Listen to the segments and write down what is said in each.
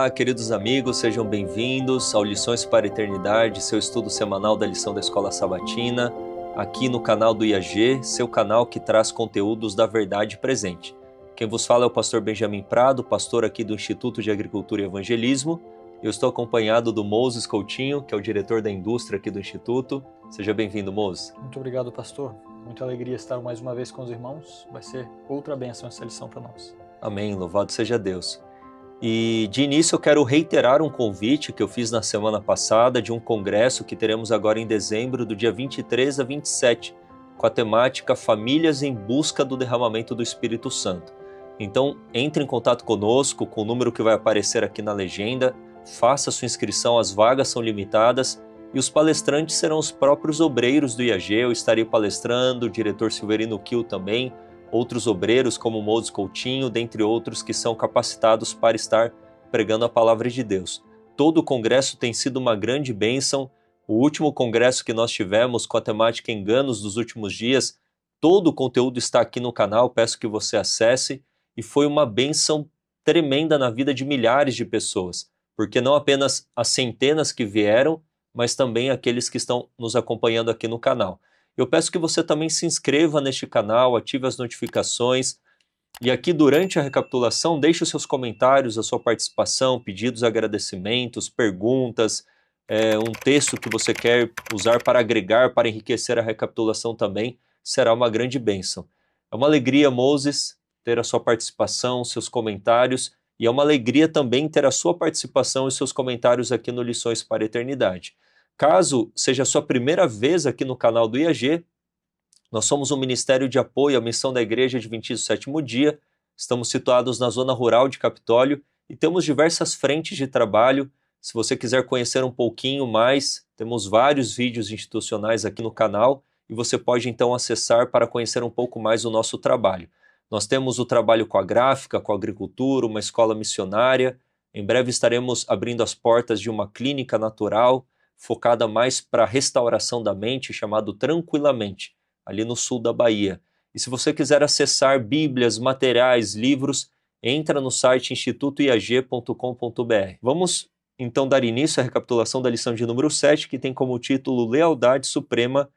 Olá, queridos amigos, sejam bem-vindos ao Lições para a Eternidade, seu estudo semanal da lição da Escola Sabatina, aqui no canal do IAG, seu canal que traz conteúdos da verdade presente. Quem vos fala é o pastor Benjamin Prado, pastor aqui do Instituto de Agricultura e Evangelismo. Eu estou acompanhado do Moses Coutinho, que é o diretor da indústria aqui do Instituto. Seja bem-vindo, Moses. Muito obrigado, pastor. Muita alegria estar mais uma vez com os irmãos. Vai ser outra bênção essa lição para nós. Amém, louvado seja Deus. E de início eu quero reiterar um convite que eu fiz na semana passada de um congresso que teremos agora em dezembro, do dia 23 a 27, com a temática Famílias em Busca do Derramamento do Espírito Santo. Então, entre em contato conosco com o número que vai aparecer aqui na legenda, faça sua inscrição, as vagas são limitadas e os palestrantes serão os próprios obreiros do IAG. Eu estarei palestrando, o diretor Silverino Kiel também, outros obreiros como Moses Coutinho, dentre outros que são capacitados para estar pregando a palavra de Deus. Todo o congresso tem sido uma grande bênção. O último congresso que nós tivemos com a temática Enganos dos Últimos Dias, todo o conteúdo está aqui no canal, peço que você acesse, e foi uma bênção tremenda na vida de milhares de pessoas, porque não apenas as centenas que vieram, mas também aqueles que estão nos acompanhando aqui no canal. Eu peço que você também se inscreva neste canal, ative as notificações e aqui durante a recapitulação deixe os seus comentários, a sua participação, pedidos, agradecimentos, perguntas, um texto que você quer usar para agregar, para enriquecer a recapitulação também, será uma grande bênção. É uma alegria, Moses, ter a sua participação, seus comentários, e é uma alegria também ter a sua participação e seus comentários aqui no Lições para a Eternidade. Caso seja a sua primeira vez aqui no canal do IAG, nós somos um ministério de apoio à missão da Igreja Adventista do Sétimo Dia, estamos situados na zona rural de Capitólio e temos diversas frentes de trabalho. Se você quiser conhecer um pouquinho mais, temos vários vídeos institucionais aqui no canal e você pode então acessar para conhecer um pouco mais o nosso trabalho. Nós temos o trabalho com a gráfica, com a agricultura, uma escola missionária. Em breve estaremos abrindo as portas de uma clínica natural, focada mais para a restauração da mente, chamado Tranquilamente, ali no sul da Bahia. E se você quiser acessar bíblias, materiais, livros, entra no site institutoiag.com.br. Vamos então dar início à recapitulação da lição de número 7, que tem como título Lealdade Suprema,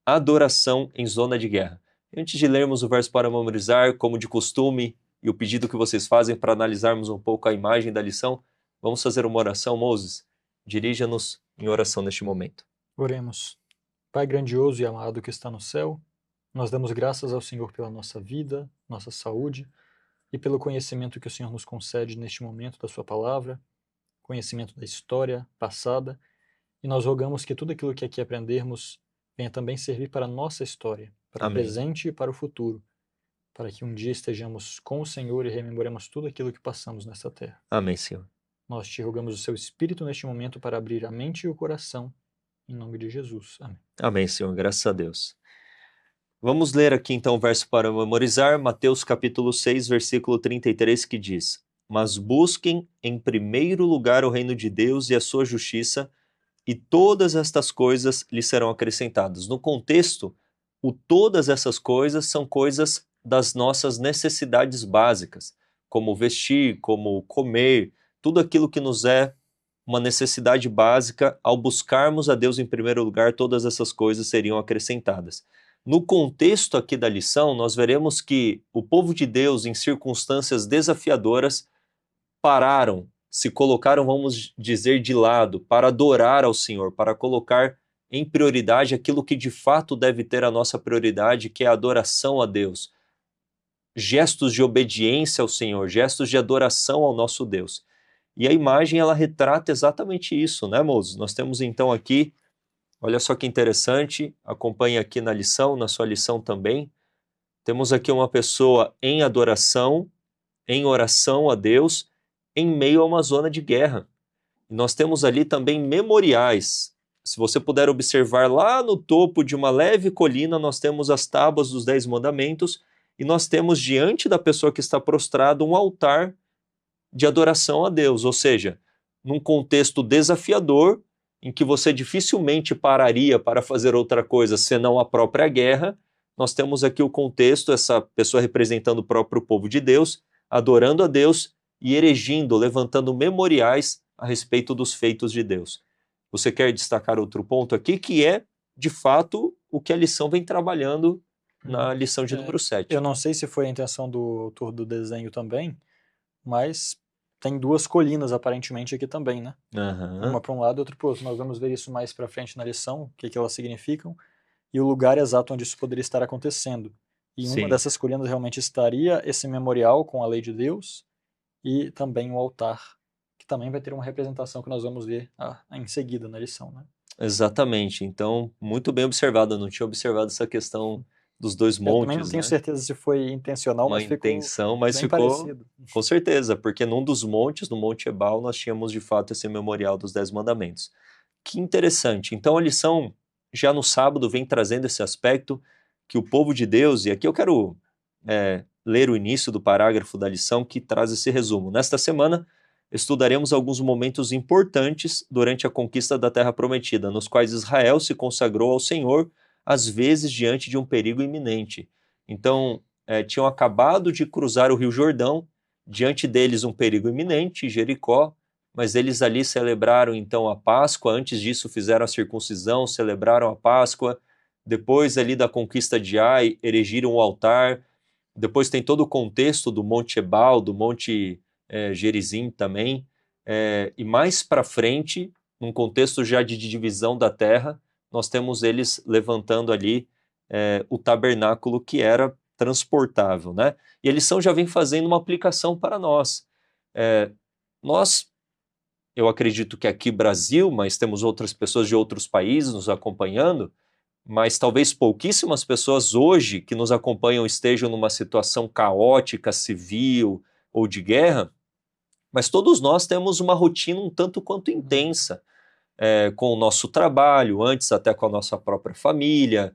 Adoração em Zona de Guerra. Antes de lermos o verso para memorizar, como de costume, e o pedido que vocês fazem para analisarmos um pouco a imagem da lição, vamos fazer uma oração. Moses, dirija-nos em oração neste momento. Oremos. Pai grandioso e amado que está no céu, nós damos graças ao Senhor pela nossa vida, nossa saúde e pelo conhecimento que o Senhor nos concede neste momento da sua palavra, conhecimento da história passada, e nós rogamos que tudo aquilo que aqui aprendermos venha também servir para a nossa história, para Amém. O presente e para o futuro, para que um dia estejamos com o Senhor e rememoremos tudo aquilo que passamos nesta terra. Amém, Senhor. Nós te rogamos o seu Espírito neste momento para abrir a mente e o coração, em nome de Jesus. Amém. Amém, Senhor, graças a Deus. Vamos ler aqui então o verso para memorizar, Mateus capítulo 6, versículo 33, que diz: Mas busquem em primeiro lugar o reino de Deus e a sua justiça, e todas estas coisas lhes serão acrescentadas. No contexto, todas essas coisas são coisas das nossas necessidades básicas, como vestir, como comer, tudo aquilo que nos é uma necessidade básica. Ao buscarmos a Deus em primeiro lugar, todas essas coisas seriam acrescentadas. No contexto aqui da lição, nós veremos que o povo de Deus, em circunstâncias desafiadoras, pararam, se colocaram, vamos dizer, de lado, para adorar ao Senhor, para colocar em prioridade aquilo que de fato deve ter a nossa prioridade, que é a adoração a Deus. Gestos de obediência ao Senhor, gestos de adoração ao nosso Deus. E a imagem, ela retrata exatamente isso, né, Moses? Nós temos então aqui, olha só que interessante, acompanhe aqui na lição, na sua lição também, temos aqui uma pessoa em adoração, em oração a Deus, em meio a uma zona de guerra. E nós temos ali também memoriais. Se você puder observar lá no topo de uma leve colina, nós temos as tábuas dos 10 mandamentos, e nós temos diante da pessoa que está prostrada um altar de adoração a Deus, ou seja, num contexto desafiador, em que você dificilmente pararia para fazer outra coisa senão a própria guerra, nós temos aqui o contexto, essa pessoa representando o próprio povo de Deus, adorando a Deus e erigindo, levantando memoriais a respeito dos feitos de Deus. Você quer destacar outro ponto aqui, que é, de fato, o que a lição vem trabalhando na lição de número 7. Eu não sei se foi a intenção do autor do desenho também, mas tem duas colinas aparentemente aqui também, né? Uma para um lado e outra para o outro. Nós vamos ver isso mais para frente na lição, o que elas significam, e o lugar exato onde isso poderia estar acontecendo. E em uma dessas colinas realmente estaria esse memorial com a lei de Deus e também o altar, que também vai ter uma representação que nós vamos ver em seguida na lição, né? Exatamente. Então, muito bem observado. Eu não tinha observado essa questão dos dois montes. Eu também não tenho certeza se foi intencional, mas ficou bem parecido. Com certeza, porque num dos montes, no Monte Ebal, nós tínhamos de fato esse memorial dos 10 mandamentos. Que interessante. Então a lição já no sábado vem trazendo esse aspecto que o povo de Deus, e aqui eu quero ler o início do parágrafo da lição que traz esse resumo. Nesta semana, estudaremos alguns momentos importantes durante a conquista da Terra Prometida, nos quais Israel se consagrou ao Senhor, às vezes diante de um perigo iminente. Então, tinham acabado de cruzar o Rio Jordão, diante deles um perigo iminente, Jericó, mas eles ali celebraram então a Páscoa, antes disso fizeram a circuncisão, celebraram a Páscoa, depois ali da conquista de Ai, erigiram o altar, depois tem todo o contexto do Monte Ebal, do Monte Gerizim também, e mais para frente, num contexto já de divisão da terra, nós temos eles levantando ali o tabernáculo que era transportável, né? E a lição já vem fazendo uma aplicação para nós. Eu acredito que aqui Brasil, mas temos outras pessoas de outros países nos acompanhando, mas talvez pouquíssimas pessoas hoje que nos acompanham estejam numa situação caótica, civil ou de guerra, mas todos nós temos uma rotina um tanto quanto intensa, com o nosso trabalho, antes até com a nossa própria família,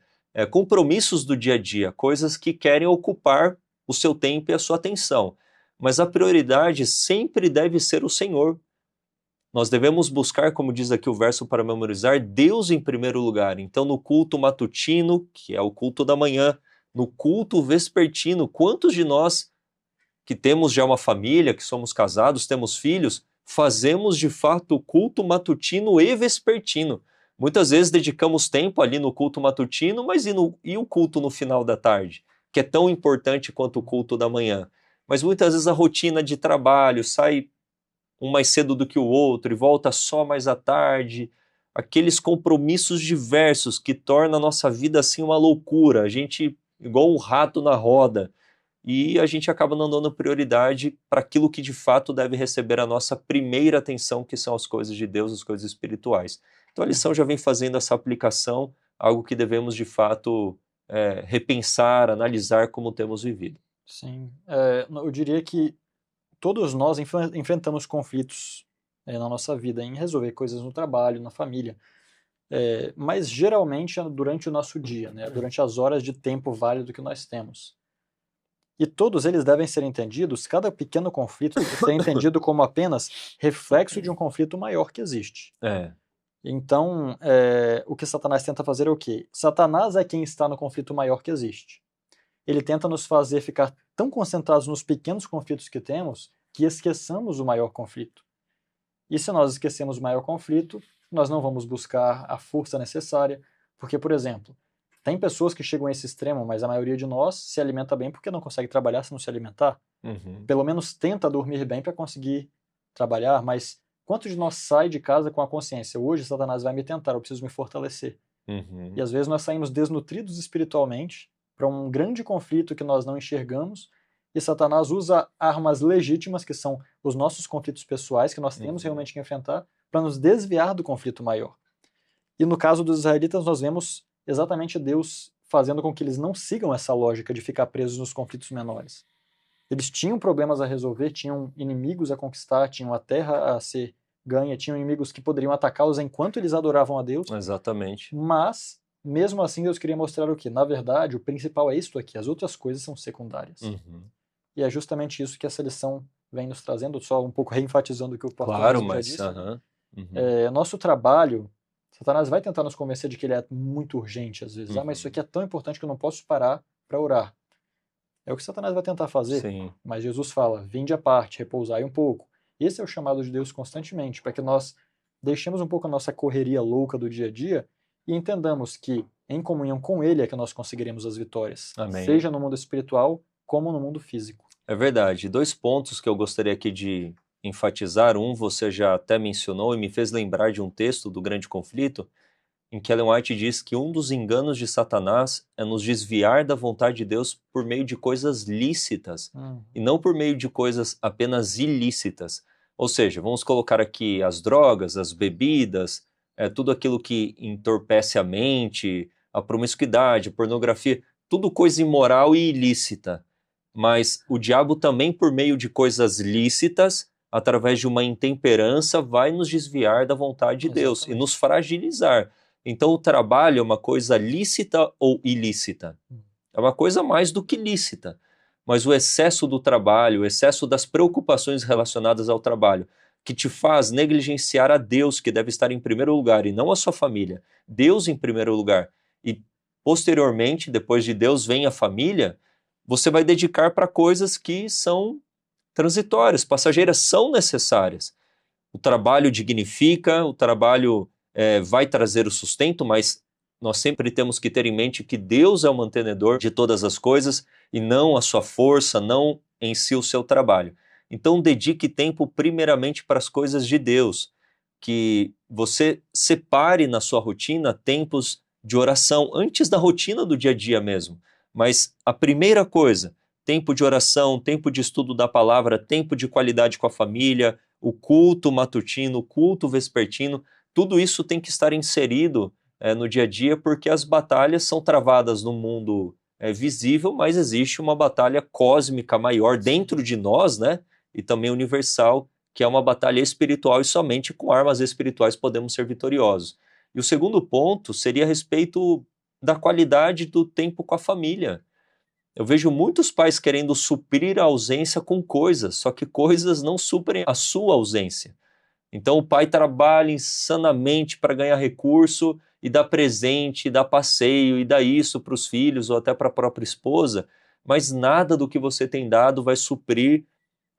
compromissos do dia a dia, coisas que querem ocupar o seu tempo e a sua atenção. Mas a prioridade sempre deve ser o Senhor. Nós devemos buscar, como diz aqui o verso para memorizar, Deus em primeiro lugar. Então, no culto matutino, que é o culto da manhã, no culto vespertino, quantos de nós que temos já uma família, que somos casados, temos filhos, fazemos de fato o culto matutino e vespertino? Muitas vezes dedicamos tempo ali no culto matutino, mas e o culto no final da tarde, que é tão importante quanto o culto da manhã? Mas muitas vezes a rotina de trabalho sai um mais cedo do que o outro e volta só mais à tarde, aqueles compromissos diversos que tornam a nossa vida assim uma loucura, a gente igual um rato na roda, e a gente acaba não dando prioridade para aquilo que de fato deve receber a nossa primeira atenção, que são as coisas de Deus, as coisas espirituais. Então a lição já vem fazendo essa aplicação, algo que devemos de fato repensar, analisar como temos vivido. Sim, eu diria que todos nós enfrentamos conflitos na nossa vida, em resolver coisas no trabalho, na família, mas geralmente é durante o nosso dia, né? Durante as horas de tempo válido que nós temos. E todos eles devem ser entendidos, cada pequeno conflito deve ser entendido como apenas reflexo de um conflito maior que existe. Então, o que Satanás tenta fazer é o quê? Satanás é quem está no conflito maior que existe. Ele tenta nos fazer ficar tão concentrados nos pequenos conflitos que temos que esqueçamos o maior conflito. E se nós esquecemos o maior conflito, nós não vamos buscar a força necessária, porque, por exemplo, tem pessoas que chegam a esse extremo, mas a maioria de nós se alimenta bem porque não consegue trabalhar se não se alimentar. Pelo menos tenta dormir bem para conseguir trabalhar, mas quantos de nós sai de casa com a consciência? Hoje Satanás vai me tentar, eu preciso me fortalecer. E às vezes nós saímos desnutridos espiritualmente para um grande conflito que nós não enxergamos, e Satanás usa armas legítimas, que são os nossos conflitos pessoais, que nós temos realmente que enfrentar, para nos desviar do conflito maior. E no caso dos israelitas, nós vemos exatamente Deus fazendo com que eles não sigam essa lógica de ficar presos nos conflitos menores. Eles tinham problemas a resolver, tinham inimigos a conquistar, tinham a terra a ser ganha, tinham inimigos que poderiam atacá-los enquanto eles adoravam a Deus. Exatamente. Mas, mesmo assim, Deus queria mostrar o que? Na verdade, o principal é isto aqui, as outras coisas são secundárias. E é justamente isso que essa lição vem nos trazendo, só um pouco reenfatizando o que o pastor já disse. Nosso trabalho, Satanás vai tentar nos convencer de que ele é muito urgente às vezes. Mas isso aqui é tão importante que eu não posso parar para orar. É o que Satanás vai tentar fazer. Sim. Mas Jesus fala, vinde à parte, repousai um pouco. Esse é o chamado de Deus constantemente, para que nós deixemos um pouco a nossa correria louca do dia a dia e entendamos que em comunhão com Ele é que nós conseguiremos as vitórias, Amém. seja no mundo espiritual como no mundo físico. É verdade. 2 pontos que eu gostaria aqui de enfatizar. Um, você já até mencionou e me fez lembrar de um texto do Grande Conflito, em que Ellen White diz que um dos enganos de Satanás é nos desviar da vontade de Deus por meio de coisas lícitas e não por meio de coisas apenas ilícitas. Ou seja, vamos colocar aqui as drogas, as bebidas, tudo aquilo que entorpece a mente, a promiscuidade, a pornografia, tudo coisa imoral e ilícita. Mas o diabo também, por meio de coisas lícitas, através de uma intemperança, vai nos desviar da vontade de Deus e nos fragilizar. Então o trabalho é uma coisa lícita ou ilícita? É uma coisa mais do que lícita. Mas o excesso do trabalho, o excesso das preocupações relacionadas ao trabalho, que te faz negligenciar a Deus, que deve estar em primeiro lugar, e não a sua família. Deus em primeiro lugar. E posteriormente, depois de Deus, vem a família, você vai dedicar para coisas que são transitórias, passageiras, são necessárias. O trabalho dignifica, o trabalho vai trazer o sustento, mas nós sempre temos que ter em mente que Deus é o mantenedor de todas as coisas e não a sua força, não em si o seu trabalho. Então dedique tempo primeiramente para as coisas de Deus, que você separe na sua rotina tempos de oração, antes da rotina do dia a dia mesmo. Mas a primeira coisa, tempo de oração, tempo de estudo da palavra, tempo de qualidade com a família, o culto matutino, o culto vespertino, tudo isso tem que estar inserido no dia a dia, porque as batalhas são travadas no mundo visível, mas existe uma batalha cósmica maior dentro de nós, né? E também universal, que é uma batalha espiritual e somente com armas espirituais podemos ser vitoriosos. E o segundo ponto seria a respeito da qualidade do tempo com a família. Eu vejo muitos pais querendo suprir a ausência com coisas, só que coisas não suprem a sua ausência. Então o pai trabalha insanamente para ganhar recurso e dá presente, dá passeio e dá isso para os filhos ou até para a própria esposa, mas nada do que você tem dado vai suprir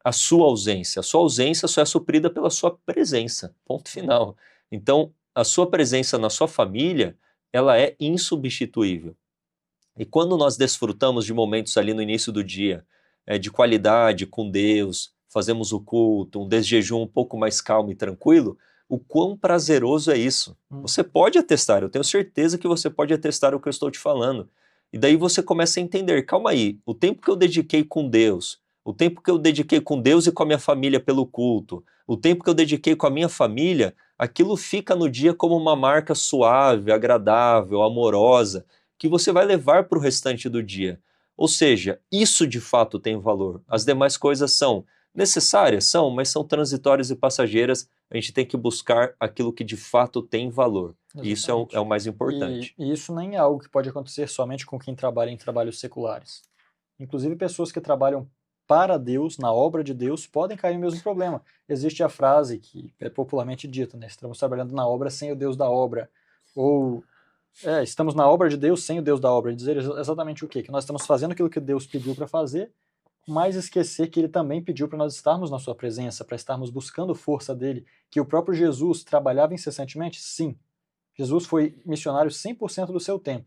a sua ausência. A sua ausência só é suprida pela sua presença, ponto final. Então a sua presença na sua família, ela é insubstituível. E quando nós desfrutamos de momentos ali no início do dia, de qualidade com Deus, fazemos o culto, um desjejum um pouco mais calmo e tranquilo, o quão prazeroso é isso. Você pode atestar, eu tenho certeza que você pode atestar o que eu estou te falando. E daí você começa a entender, calma aí, o tempo que eu dediquei com Deus, o tempo que eu dediquei com Deus e com a minha família pelo culto, o tempo que eu dediquei com a minha família, aquilo fica no dia como uma marca suave, agradável, amorosa, que você vai levar para o restante do dia. Ou seja, isso de fato tem valor. As demais coisas são necessárias, são, mas são transitórias e passageiras. A gente tem que buscar aquilo que de fato tem valor. E isso é o mais importante. E isso nem é algo que pode acontecer somente com quem trabalha em trabalhos seculares. Inclusive pessoas que trabalham para Deus, na obra de Deus, podem cair no mesmo problema. Existe a frase que é popularmente dita, né? Estamos trabalhando na obra sem o Deus da obra. Ou estamos na obra de Deus sem o Deus da obra. Dizer exatamente o quê? Que nós estamos fazendo aquilo que Deus pediu para fazer, mas esquecer que Ele também pediu para nós estarmos na sua presença, para estarmos buscando força dEle, que o próprio Jesus trabalhava incessantemente? Sim. Jesus foi missionário 100% do seu tempo,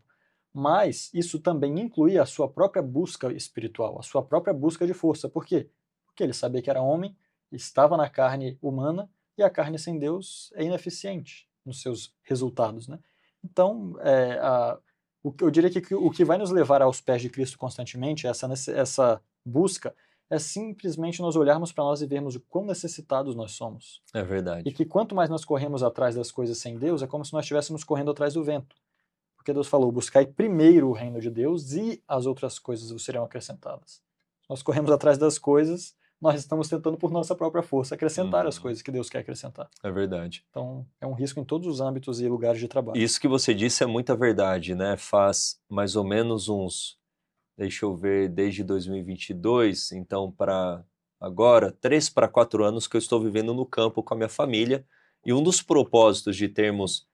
mas isso também incluía a sua própria busca espiritual, a sua própria busca de força. Por quê? Porque ele sabia que era homem, estava na carne humana, e a carne sem Deus é ineficiente nos seus resultados, né? Então, eu diria que o que vai nos levar aos pés de Cristo constantemente, essa busca, é simplesmente nós olharmos para nós e vermos o quão necessitados nós somos. É verdade. E que quanto mais nós corremos atrás das coisas sem Deus, é como se nós estivéssemos correndo atrás do vento. Porque Deus falou, buscai primeiro o reino de Deus e as outras coisas vos serão acrescentadas. Nós corremos atrás das coisas, nós estamos tentando por nossa própria força acrescentar as coisas que Deus quer acrescentar. É verdade. Então, é um risco em todos os âmbitos e lugares de trabalho. Isso que você disse é muita verdade, né? Faz mais ou menos uns, deixa eu ver, desde 2022, então para agora, 3 para 4 anos que eu estou vivendo no campo com a minha família. E um dos propósitos de termos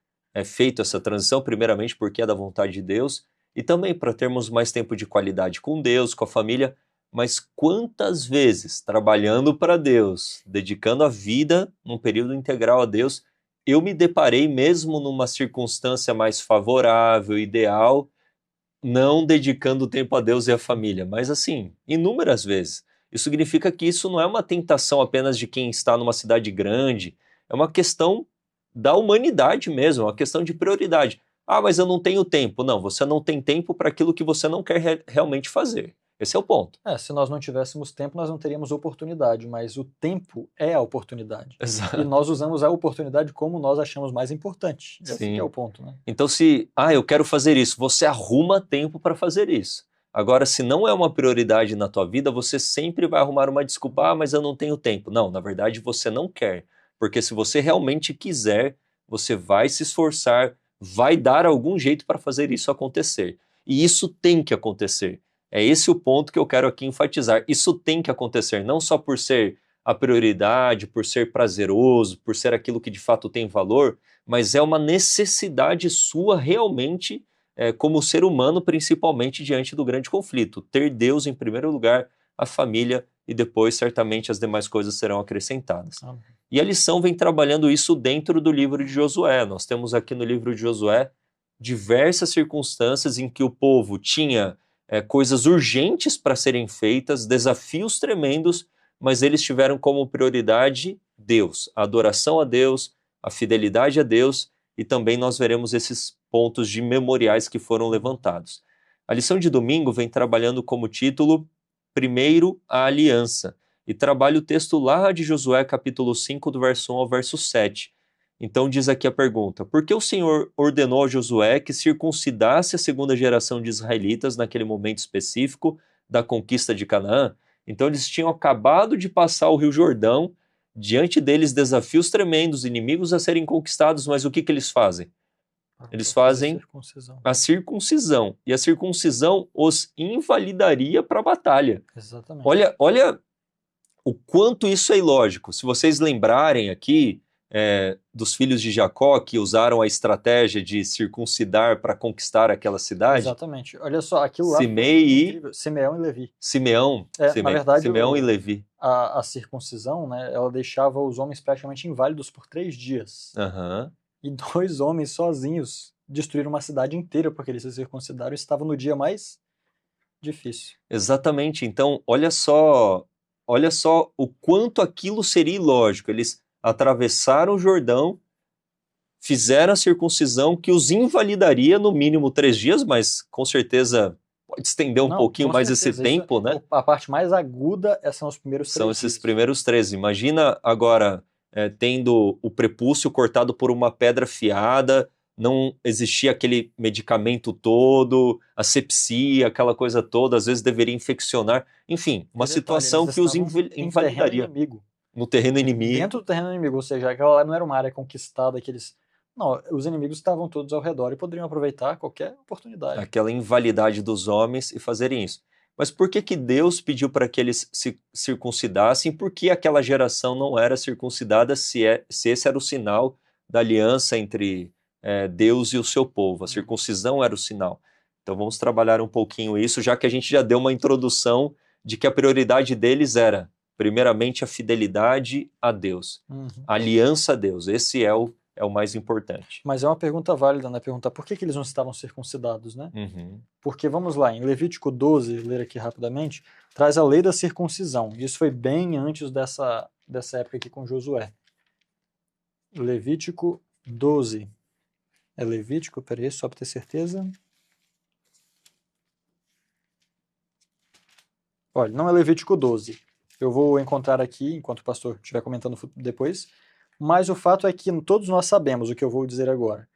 feito essa transição, primeiramente porque é da vontade de Deus, e também para termos mais tempo de qualidade com Deus, com a família. Mas quantas vezes, trabalhando para Deus, dedicando a vida num período integral a Deus, eu me deparei mesmo numa circunstância mais favorável, ideal, não dedicando tempo a Deus e à família, mas assim, inúmeras vezes. Isso significa que isso não é uma tentação apenas de quem está numa cidade grande, é uma questão da humanidade mesmo, é uma questão de prioridade. Ah, mas eu não tenho tempo. Não, você não tem tempo para aquilo que você não quer realmente fazer. Esse é o ponto. Se nós não tivéssemos tempo, nós não teríamos oportunidade, mas o tempo é a oportunidade. Exato. E nós usamos a oportunidade como nós achamos mais importante. Esse que é o ponto, né? Então se, eu quero fazer isso, você arruma tempo para fazer isso. Agora, se não é uma prioridade na tua vida, você sempre vai arrumar uma desculpa, mas eu não tenho tempo. Não, na verdade você não quer. Porque se você realmente quiser, você vai se esforçar, vai dar algum jeito para fazer isso acontecer. E isso tem que acontecer. É esse o ponto que eu quero aqui enfatizar. Isso tem que acontecer, não só por ser a prioridade, por ser prazeroso, por ser aquilo que de fato tem valor, mas é uma necessidade sua realmente, como ser humano, principalmente diante do grande conflito. Ter Deus em primeiro lugar, a família, e depois certamente as demais coisas serão acrescentadas. Amém. E a lição vem trabalhando isso dentro do livro de Josué. Nós temos aqui no livro de Josué diversas circunstâncias em que o povo tinha coisas urgentes para serem feitas, desafios tremendos, mas eles tiveram como prioridade Deus, a adoração a Deus, a fidelidade a Deus, e também nós veremos esses pontos de memoriais que foram levantados. A lição de domingo vem trabalhando como título Primeiro a Aliança, e trabalha o texto lá de Josué capítulo 5, do verso 1 ao verso 7. Então diz aqui a pergunta: por que o Senhor ordenou a Josué que circuncidasse a segunda geração de israelitas naquele momento específico da conquista de Canaã? Então eles tinham acabado de passar o Rio Jordão, diante deles desafios tremendos, inimigos a serem conquistados, mas o que eles fazem? Eles fazem a circuncisão, e a circuncisão os invalidaria para a batalha. Exatamente. Olha o quanto isso é ilógico. Se vocês lembrarem aqui, dos filhos de Jacó que usaram a estratégia de circuncidar para conquistar aquela cidade. Exatamente. Olha só, aquilo lá Simeão e Levi. Na verdade, Simeão e Levi. A circuncisão, né, ela deixava os homens praticamente inválidos por 3 dias. Uhum. E 2 homens sozinhos destruíram uma cidade inteira porque eles se circuncidaram e estavam no dia mais difícil. Exatamente. Então, olha só o quanto aquilo seria ilógico. Eles atravessaram o Jordão, fizeram a circuncisão que os invalidaria no mínimo 3 dias, mas com certeza pode estender um pouquinho mais esse tempo, né? A parte mais aguda são os primeiros 3 São esses primeiros 13. Imagina agora tendo o prepúcio cortado por uma pedra afiada, não existia aquele medicamento todo, asepsia, aquela coisa toda, às vezes deveria infeccionar. Enfim, uma situação que os invalidaria. No terreno inimigo. Dentro do terreno inimigo, ou seja, aquela lá não era uma área conquistada que eles... Não, os inimigos estavam todos ao redor e poderiam aproveitar qualquer oportunidade. Aquela invalidade dos homens e fazerem isso. Mas por que Deus pediu para que eles se circuncidassem? Por que aquela geração não era circuncidada se esse era o sinal da aliança entre Deus e o seu povo? A circuncisão era o sinal. Então vamos trabalhar um pouquinho isso, já que a gente já deu uma introdução de que a prioridade deles era, primeiramente, a fidelidade a Deus, a aliança a Deus. Esse é o mais importante. Mas é uma pergunta válida, né? Perguntar por que eles não estavam circuncidados, né? Porque, vamos lá, em Levítico 12, ler aqui rapidamente, traz a lei da circuncisão. Isso foi bem antes dessa época aqui com Josué. Levítico 12. É Levítico? Peraí, só para ter certeza. Olha, não é Levítico 12. Eu vou encontrar aqui, enquanto o pastor estiver comentando depois. Mas o fato é que todos nós sabemos o que eu vou dizer agora,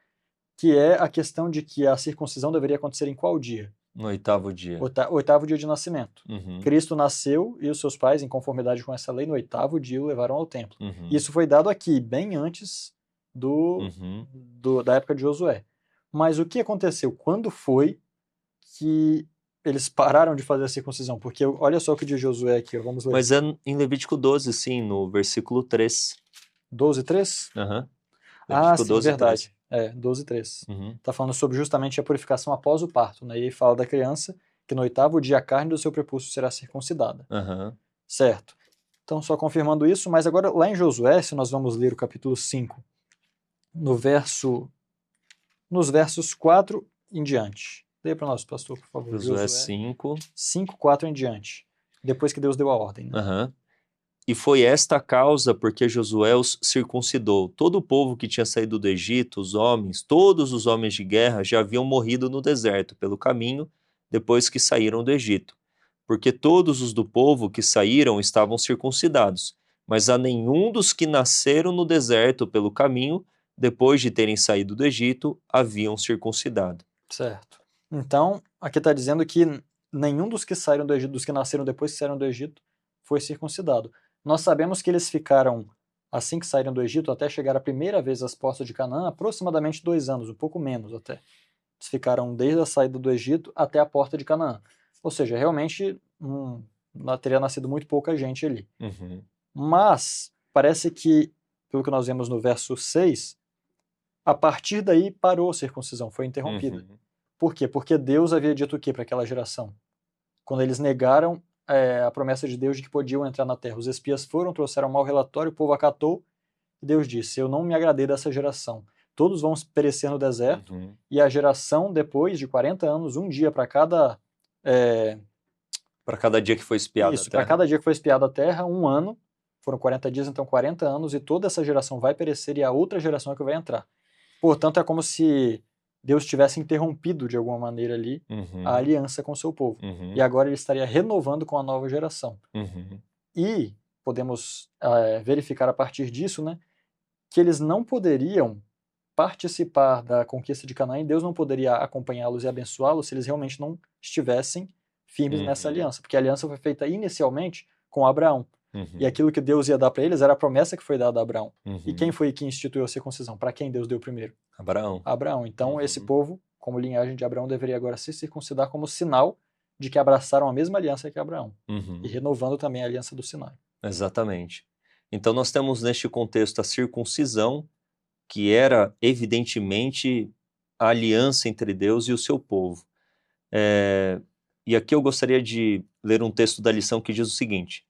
que é a questão de que a circuncisão deveria acontecer em qual dia? No 8º dia. 8º dia de nascimento. Cristo nasceu e os seus pais, em conformidade com essa lei, no 8º dia o levaram ao templo. Isso foi dado aqui, bem antes da época de Josué. Mas o que aconteceu? Quando foi que eles pararam de fazer a circuncisão? Porque olha só o que diz Josué aqui, vamos ler. Mas é em Levítico 12, sim, no versículo 3. 12:3? Aham. Ah, sim, 12, verdade. 12:3. Uhum. Está falando sobre justamente a purificação após o parto, né? E aí fala da criança que no 8º dia a carne do seu prepúcio será circuncidada. Uhum. Certo. Então, só confirmando isso, mas agora lá em Josué, se nós vamos ler o capítulo 5, nos versos 4 em diante. Leia para nós, pastor, por favor. Josué 5. 5, 4 em diante. Depois que Deus deu a ordem, né? Uhum. E foi esta a causa porque Josué os circuncidou. Todo o povo que tinha saído do Egito, os homens, todos os homens de guerra já haviam morrido no deserto pelo caminho, depois que saíram do Egito. Porque todos os do povo que saíram estavam circuncidados, mas a nenhum dos que nasceram no deserto pelo caminho, depois de terem saído do Egito, haviam circuncidado. Certo. Então, aqui está dizendo que nenhum dos que saíram do Egito, dos que nasceram depois que saíram do Egito, foi circuncidado. Nós sabemos que eles ficaram, assim que saíram do Egito, até chegar a primeira vez às portas de Canaã, aproximadamente 2 anos, um pouco menos até. Eles ficaram desde a saída do Egito até a porta de Canaã. Ou seja, realmente teria nascido muito pouca gente ali. Uhum. Mas parece que, pelo que nós vemos no verso 6, a partir daí parou a circuncisão, foi interrompida. Uhum. Por quê? Porque Deus havia dito o quê para aquela geração? Quando eles negaram a promessa de Deus de que podiam entrar na terra. Os espias foram, trouxeram mau relatório, o povo acatou, e Deus disse, eu não me agradei dessa geração. Todos vão perecer no deserto, Uhum. e a geração, depois de 40 anos, um dia para cada... Para cada dia que foi espiada Isso, a terra. para cada dia que foi espiada a terra, 1 ano, foram 40 dias, então 40 anos, e toda essa geração vai perecer, e a outra geração é que vai entrar. Portanto, é como se Deus tivesse interrompido, de alguma maneira ali, Uhum. a aliança com o seu povo. Uhum. E agora ele estaria renovando com a nova geração. Uhum. E podemos verificar a partir disso, né, que eles não poderiam participar da conquista de Canaã, e Deus não poderia acompanhá-los e abençoá-los se eles realmente não estivessem firmes nessa aliança, porque a aliança foi feita inicialmente com Abraão. Uhum. E aquilo que Deus ia dar para eles era a promessa que foi dada a Abraão. Uhum. E quem foi que instituiu a circuncisão? Para quem Deus deu primeiro? Abraão. Abraão. Então, Uhum. esse povo, como linhagem de Abraão, deveria agora se circuncidar como sinal de que abraçaram a mesma aliança que Abraão. Uhum. E renovando também a aliança do Sinai. Exatamente. Então nós temos neste contexto a circuncisão, que era evidentemente a aliança entre Deus e o seu povo. E aqui eu gostaria de ler um texto da lição que diz o seguinte: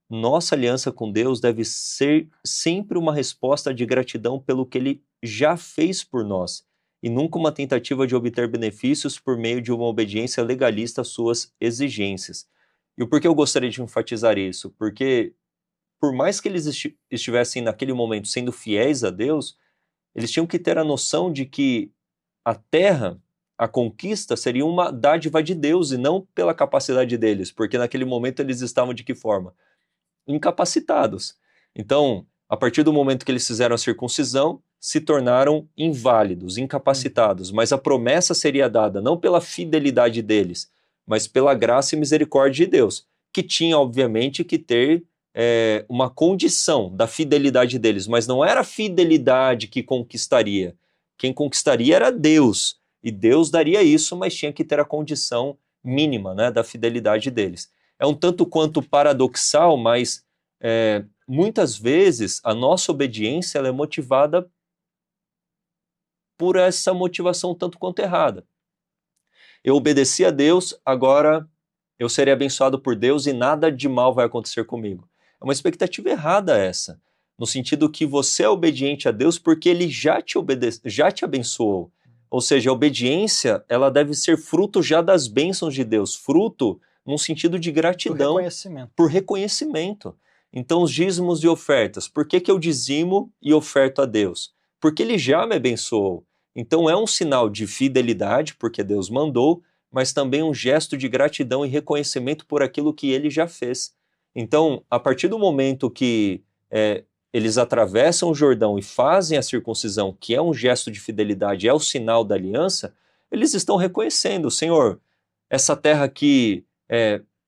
nossa aliança com Deus deve ser sempre uma resposta de gratidão pelo que Ele já fez por nós, e nunca uma tentativa de obter benefícios por meio de uma obediência legalista às suas exigências. E o porquê eu gostaria de enfatizar isso? Porque por mais que eles estivessem naquele momento sendo fiéis a Deus, eles tinham que ter a noção de que a terra, a conquista, seria uma dádiva de Deus e não pela capacidade deles, porque naquele momento eles estavam de que forma? Incapacitados. Então, a partir do momento que eles fizeram a circuncisão, se tornaram inválidos, incapacitados, mas a promessa seria dada não pela fidelidade deles, mas pela graça e misericórdia de Deus, que tinha, obviamente, que ter uma condição da fidelidade deles, mas não era a fidelidade que conquistaria. Quem conquistaria era Deus, e Deus daria isso, mas tinha que ter a condição mínima, né, da fidelidade deles. É um tanto quanto paradoxal, mas muitas vezes a nossa obediência ela é motivada por essa motivação tanto quanto errada. Eu obedeci a Deus, agora eu serei abençoado por Deus e nada de mal vai acontecer comigo. É uma expectativa errada essa, no sentido que você é obediente a Deus porque Ele já te abençoou. Ou seja, a obediência ela deve ser fruto já das bênçãos de Deus, fruto num sentido de gratidão, por reconhecimento. Então, os dízimos e ofertas, por que eu dizimo e oferto a Deus? Porque Ele já me abençoou. Então, é um sinal de fidelidade, porque Deus mandou, mas também um gesto de gratidão e reconhecimento por aquilo que Ele já fez. Então, a partir do momento que eles atravessam o Jordão e fazem a circuncisão, que é um gesto de fidelidade, é o sinal da aliança, eles estão reconhecendo, Senhor, essa terra aqui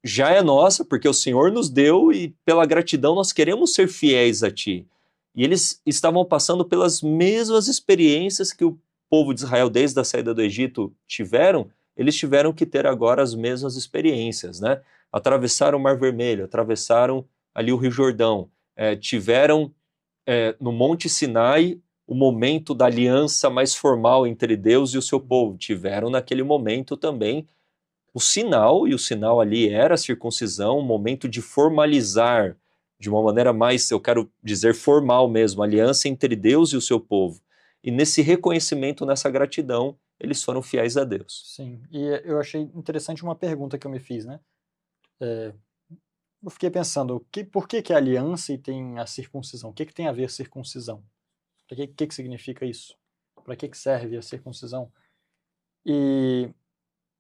já é nossa, porque o Senhor nos deu e pela gratidão nós queremos ser fiéis a Ti. E eles estavam passando pelas mesmas experiências que o povo de Israel, desde a saída do Egito, tiveram, eles tiveram que ter agora as mesmas experiências, né? Atravessaram o Mar Vermelho, atravessaram ali o Rio Jordão, tiveram no Monte Sinai o momento da aliança mais formal entre Deus e o seu povo. Tiveram naquele momento também o sinal, e o sinal ali era a circuncisão, um momento de formalizar, de uma maneira mais, eu quero dizer, formal mesmo, a aliança entre Deus e o seu povo. E nesse reconhecimento, nessa gratidão, eles foram fiéis a Deus. Sim, e eu achei interessante uma pergunta que eu me fiz, né? Eu fiquei pensando, por que a aliança e tem a circuncisão? O que tem a ver a circuncisão? O que significa isso? Para que serve a circuncisão? E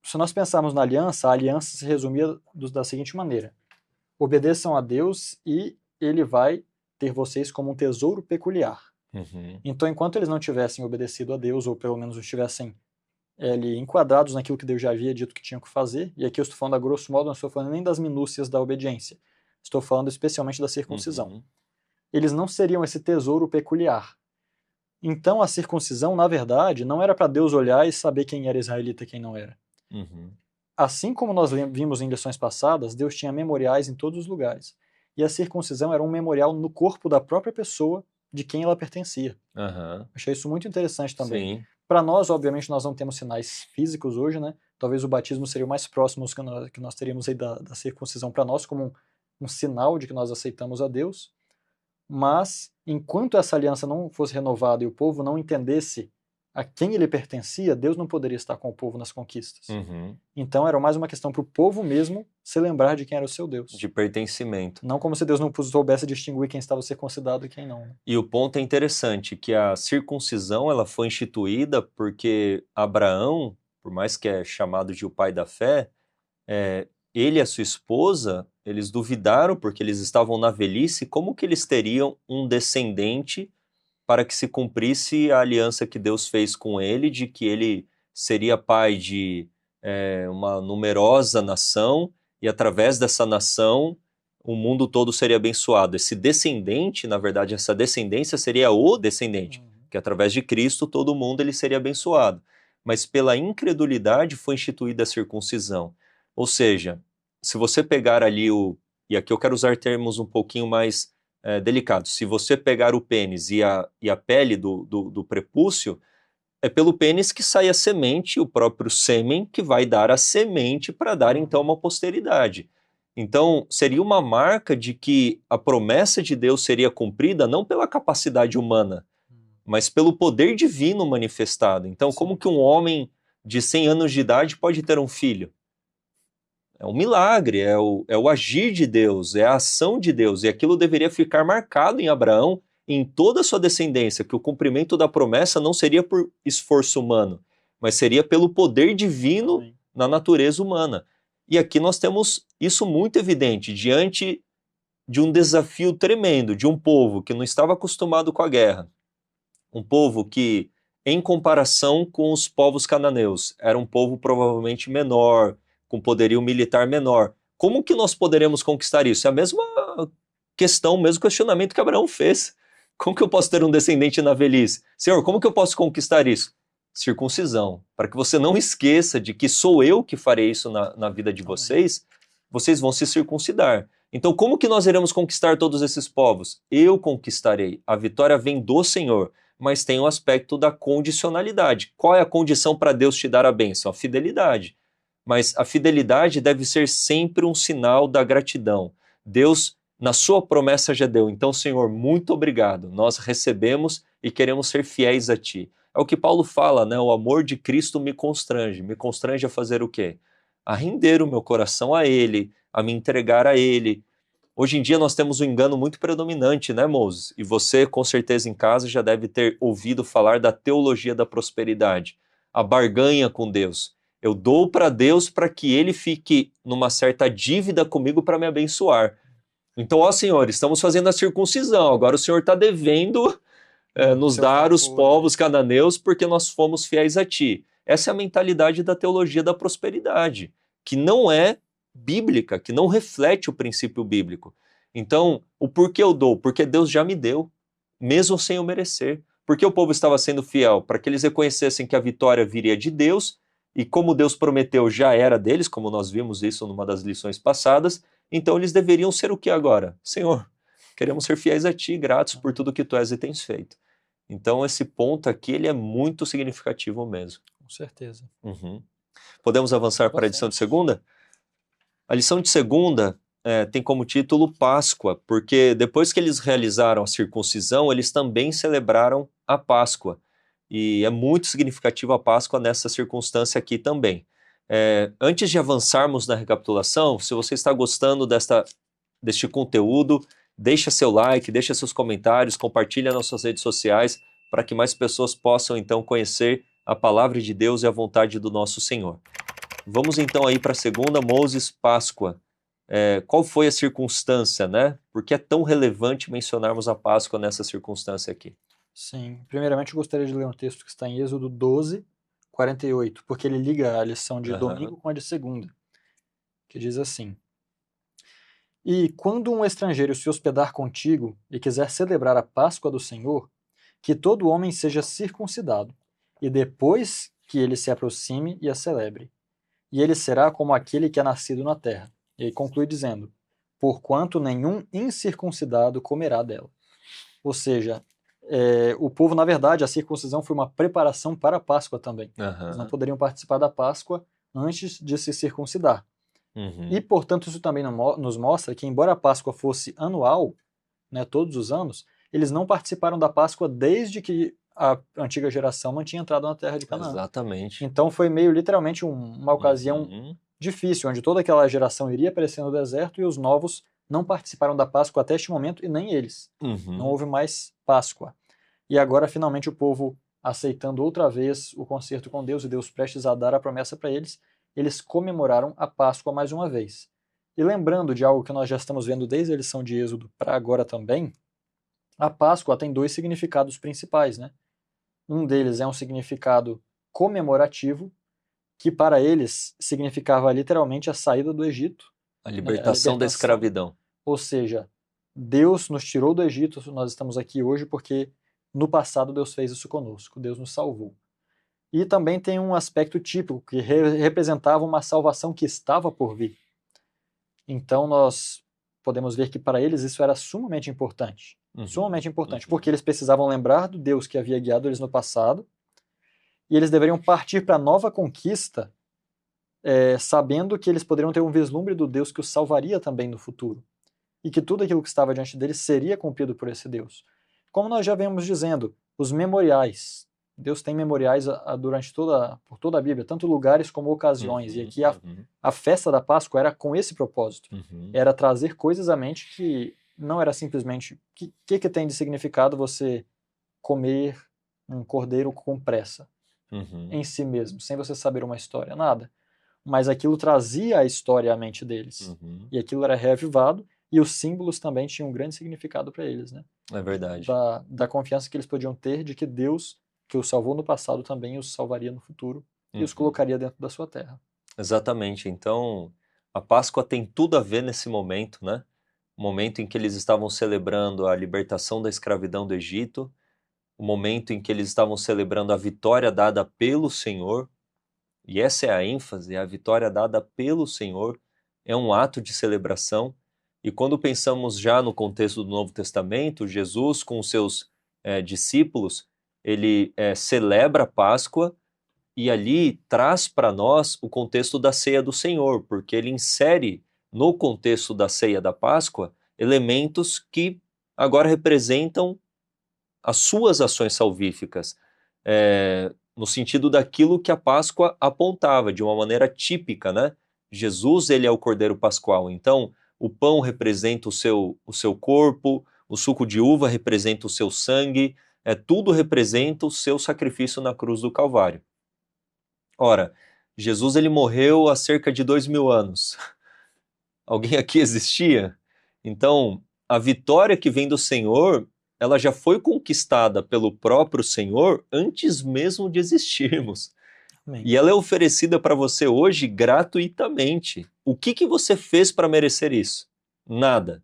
se nós pensarmos na aliança, a aliança se resumia da seguinte maneira: obedeçam a Deus e Ele vai ter vocês como um tesouro peculiar. Uhum. Então, enquanto eles não tivessem obedecido a Deus, ou pelo menos estivessem enquadrados naquilo que Deus já havia dito que tinham que fazer, e aqui eu estou falando a grosso modo, não estou falando nem das minúcias da obediência, estou falando especialmente da circuncisão. Uhum. Eles não seriam esse tesouro peculiar. Então, a circuncisão, na verdade, não era para Deus olhar e saber quem era israelita e quem não era. Uhum. Assim como nós vimos em lições passadas, Deus tinha memoriais em todos os lugares. E a circuncisão era um memorial no corpo da própria pessoa de quem ela pertencia. Uhum. Achei isso muito interessante também. Sim. Para nós, obviamente, nós não temos sinais físicos hoje, né? Talvez o batismo seria o mais próximo que nós teríamos aí da circuncisão para nós, como um sinal de que nós aceitamos a Deus. Mas, enquanto essa aliança não fosse renovada e o povo não entendesse a quem ele pertencia, Deus não poderia estar com o povo nas conquistas. Uhum. Então, era mais uma questão para o povo mesmo se lembrar de quem era o seu Deus. De pertencimento. Não como se Deus não soubesse distinguir quem estava circuncidado e quem não. E o ponto é interessante, que a circuncisão ela foi instituída porque Abraão, por mais que é chamado de o pai da fé, ele e a sua esposa, eles duvidaram porque eles estavam na velhice, como que eles teriam um descendente para que se cumprisse a aliança que Deus fez com ele, de que ele seria pai de uma numerosa nação, e através dessa nação o mundo todo seria abençoado. Esse descendente, na verdade, essa descendência seria o descendente, que através de Cristo todo mundo ele seria abençoado. Mas pela incredulidade foi instituída a circuncisão. Ou seja, se você pegar ali e aqui eu quero usar termos um pouquinho mais delicados, se você pegar o pênis e a pele do prepúcio, é pelo pênis que sai a semente, o próprio sêmen, que vai dar a semente para dar então uma posteridade. Então, seria uma marca de que a promessa de Deus seria cumprida não pela capacidade humana, mas pelo poder divino manifestado. Então, como que um homem de 100 anos de idade pode ter um filho? É um milagre, é o agir de Deus, é a ação de Deus, e aquilo deveria ficar marcado em Abraão, em toda a sua descendência, que o cumprimento da promessa não seria por esforço humano, mas seria pelo poder divino na natureza humana. E aqui nós temos isso muito evidente, diante de um desafio tremendo, de um povo que não estava acostumado com a guerra, um povo que, em comparação com os povos cananeus, era um povo provavelmente menor, com poderio militar menor. Como que nós poderemos conquistar isso? É a mesma questão, o mesmo questionamento que Abraão fez. Como que eu posso ter um descendente na velhice? Senhor, como que eu posso conquistar isso? Circuncisão, para que você não esqueça de que sou eu que farei isso na vida de vocês, vocês vão se circuncidar. Então, como que nós iremos conquistar todos esses povos? Eu conquistarei. A vitória vem do Senhor, mas tem o aspecto da condicionalidade. Qual é a condição para Deus te dar a bênção? A fidelidade. Mas a fidelidade deve ser sempre um sinal da gratidão. Deus, na sua promessa, já deu. Então, Senhor, muito obrigado. Nós recebemos e queremos ser fiéis a Ti. É o que Paulo fala, né? O amor de Cristo me constrange. Me constrange a fazer o quê? A render o meu coração a Ele, a me entregar a Ele. Hoje em dia nós temos um engano muito predominante, né, Moses? E você, com certeza, em casa já deve ter ouvido falar da teologia da prosperidade. A barganha com Deus. Eu dou para Deus para que Ele fique numa certa dívida comigo para me abençoar. Então, ó Senhor, estamos fazendo a circuncisão, agora o Senhor está devendo nos dar os povos cananeus porque nós fomos fiéis a Ti. Essa é a mentalidade da teologia da prosperidade, que não é bíblica, que não reflete o princípio bíblico. Então, o porquê eu dou? Porque Deus já me deu, mesmo sem eu merecer. Porque o povo estava sendo fiel? Para que eles reconhecessem que a vitória viria de Deus, e como Deus prometeu já era deles, como nós vimos isso numa das lições passadas, então eles deveriam ser o que agora? Senhor, queremos ser fiéis a Ti, gratos por tudo que Tu és e tens feito. Então esse ponto aqui ele é muito significativo mesmo. Com certeza. Uhum. Podemos avançar para a lição de segunda? A lição de segunda tem como título Páscoa, porque depois que eles realizaram a circuncisão, eles também celebraram a Páscoa. E é muito significativa a Páscoa nessa circunstância aqui também. Antes de avançarmos na recapitulação, se você está gostando deste conteúdo, deixa seu like, deixa seus comentários, compartilha nas suas redes sociais, para que mais pessoas possam então conhecer a palavra de Deus e a vontade do nosso Senhor. Vamos então aí para a segunda, Moses, Páscoa. Qual foi a circunstância, né? Por que é tão relevante mencionarmos a Páscoa nessa circunstância aqui? Sim, primeiramente eu gostaria de ler um texto que está em Êxodo 12, 48, porque ele liga a lição de domingo com a de segunda, que diz assim: E quando um estrangeiro se hospedar contigo e quiser celebrar a Páscoa do Senhor, que todo homem seja circuncidado, e depois que ele se aproxime e a celebre. E ele será como aquele que é nascido na terra. E aí conclui dizendo: porquanto nenhum incircuncidado comerá dela. Ou seja, o povo, na verdade, a circuncisão foi uma preparação para a Páscoa também. Eles não poderiam participar da Páscoa antes de se circuncidar. E, portanto, isso também nos mostra que, embora a Páscoa fosse anual, né, todos os anos, eles não participaram da Páscoa desde que a antiga geração não tinha entrado na terra de Canaã. Exatamente. Então foi meio literalmente uma ocasião difícil, onde toda aquela geração iria aparecer no deserto e os novos não participaram da Páscoa até este momento, e nem eles. Não houve mais Páscoa. E agora, finalmente, o povo aceitando outra vez o concerto com Deus e Deus prestes a dar a promessa para eles, eles comemoraram a Páscoa mais uma vez. E lembrando de algo que nós já estamos vendo desde a lição de Êxodo para agora também, a Páscoa tem dois significados principais, né? Um deles é um significado comemorativo, que para eles significava literalmente a saída do Egito. A libertação da escravidão. Ou seja, Deus nos tirou do Egito, nós estamos aqui hoje porque no passado Deus fez isso conosco, Deus nos salvou. E também tem um aspecto típico que representava uma salvação que estava por vir. Então nós podemos ver que para eles isso era sumamente importante. Sumamente importante, porque eles precisavam lembrar do Deus que havia guiado eles no passado, e eles deveriam partir para a nova conquista, sabendo que eles poderiam ter um vislumbre do Deus que os salvaria também no futuro, e que tudo aquilo que estava diante deles seria cumprido por esse Deus. Como nós já vemos dizendo, os memoriais, Deus tem memoriais por toda a Bíblia, tanto lugares como ocasiões, e aqui a festa da Páscoa era com esse propósito, era trazer coisas à mente que não era simplesmente, o que tem de significado você comer um cordeiro com pressa, em si mesmo, sem você saber uma história, nada. Mas aquilo trazia a história à mente deles, e aquilo era reavivado, e os símbolos também tinham um grande significado para eles, né? É verdade. Da confiança que eles podiam ter de que Deus, que os salvou no passado, também os salvaria no futuro, e os colocaria dentro da sua terra. Exatamente. Então, a Páscoa tem tudo a ver nesse momento, né? O momento em que eles estavam celebrando a libertação da escravidão do Egito, o momento em que eles estavam celebrando a vitória dada pelo Senhor, e essa é a ênfase, a vitória dada pelo Senhor, é um ato de celebração, e quando pensamos já no contexto do Novo Testamento, Jesus com os seus discípulos, ele celebra a Páscoa, e ali traz para nós o contexto da ceia do Senhor, porque ele insere no contexto da ceia da Páscoa elementos que agora representam as suas ações salvíficas, no sentido daquilo que a Páscoa apontava, de uma maneira típica, né? Jesus, ele é o Cordeiro Pascual, então o pão representa o seu corpo, o suco de uva representa o seu sangue, tudo representa o seu sacrifício na cruz do Calvário. Ora, Jesus ele morreu há cerca de 2000 anos. Alguém aqui existia? Então, a vitória que vem do Senhor, ela já foi conquistada pelo próprio Senhor antes mesmo de existirmos. Amém. E ela é oferecida para você hoje gratuitamente. O que você fez para merecer isso? Nada.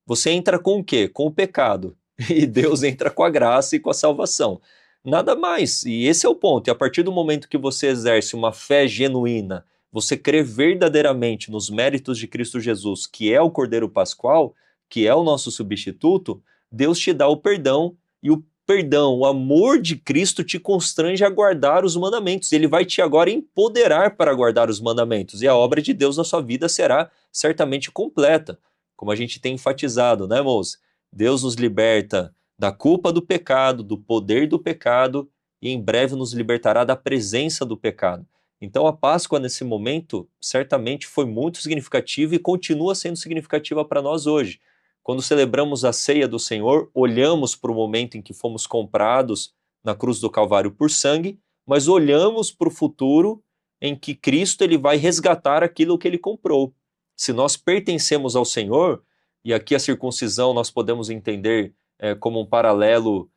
Você entra com o quê? Com o pecado. E Deus entra com a graça e com a salvação. Nada mais. E esse é o ponto. E a partir do momento que você exerce uma fé genuína, você crê verdadeiramente nos méritos de Cristo Jesus, que é o Cordeiro Pascual, que é o nosso substituto, Deus te dá o perdão e perdão, o amor de Cristo te constrange a guardar os mandamentos. Ele vai te agora empoderar para guardar os mandamentos. E a obra de Deus na sua vida será certamente completa. Como a gente tem enfatizado, né, moço? Deus nos liberta da culpa do pecado, do poder do pecado, e em breve nos libertará da presença do pecado. Então a Páscoa nesse momento certamente foi muito significativa e continua sendo significativa para nós hoje. Quando celebramos a ceia do Senhor, olhamos para o momento em que fomos comprados na cruz do Calvário por sangue, mas olhamos para o futuro em que Cristo ele vai resgatar aquilo que ele comprou. Se nós pertencemos ao Senhor, e aqui a circuncisão nós podemos entender como um paralelo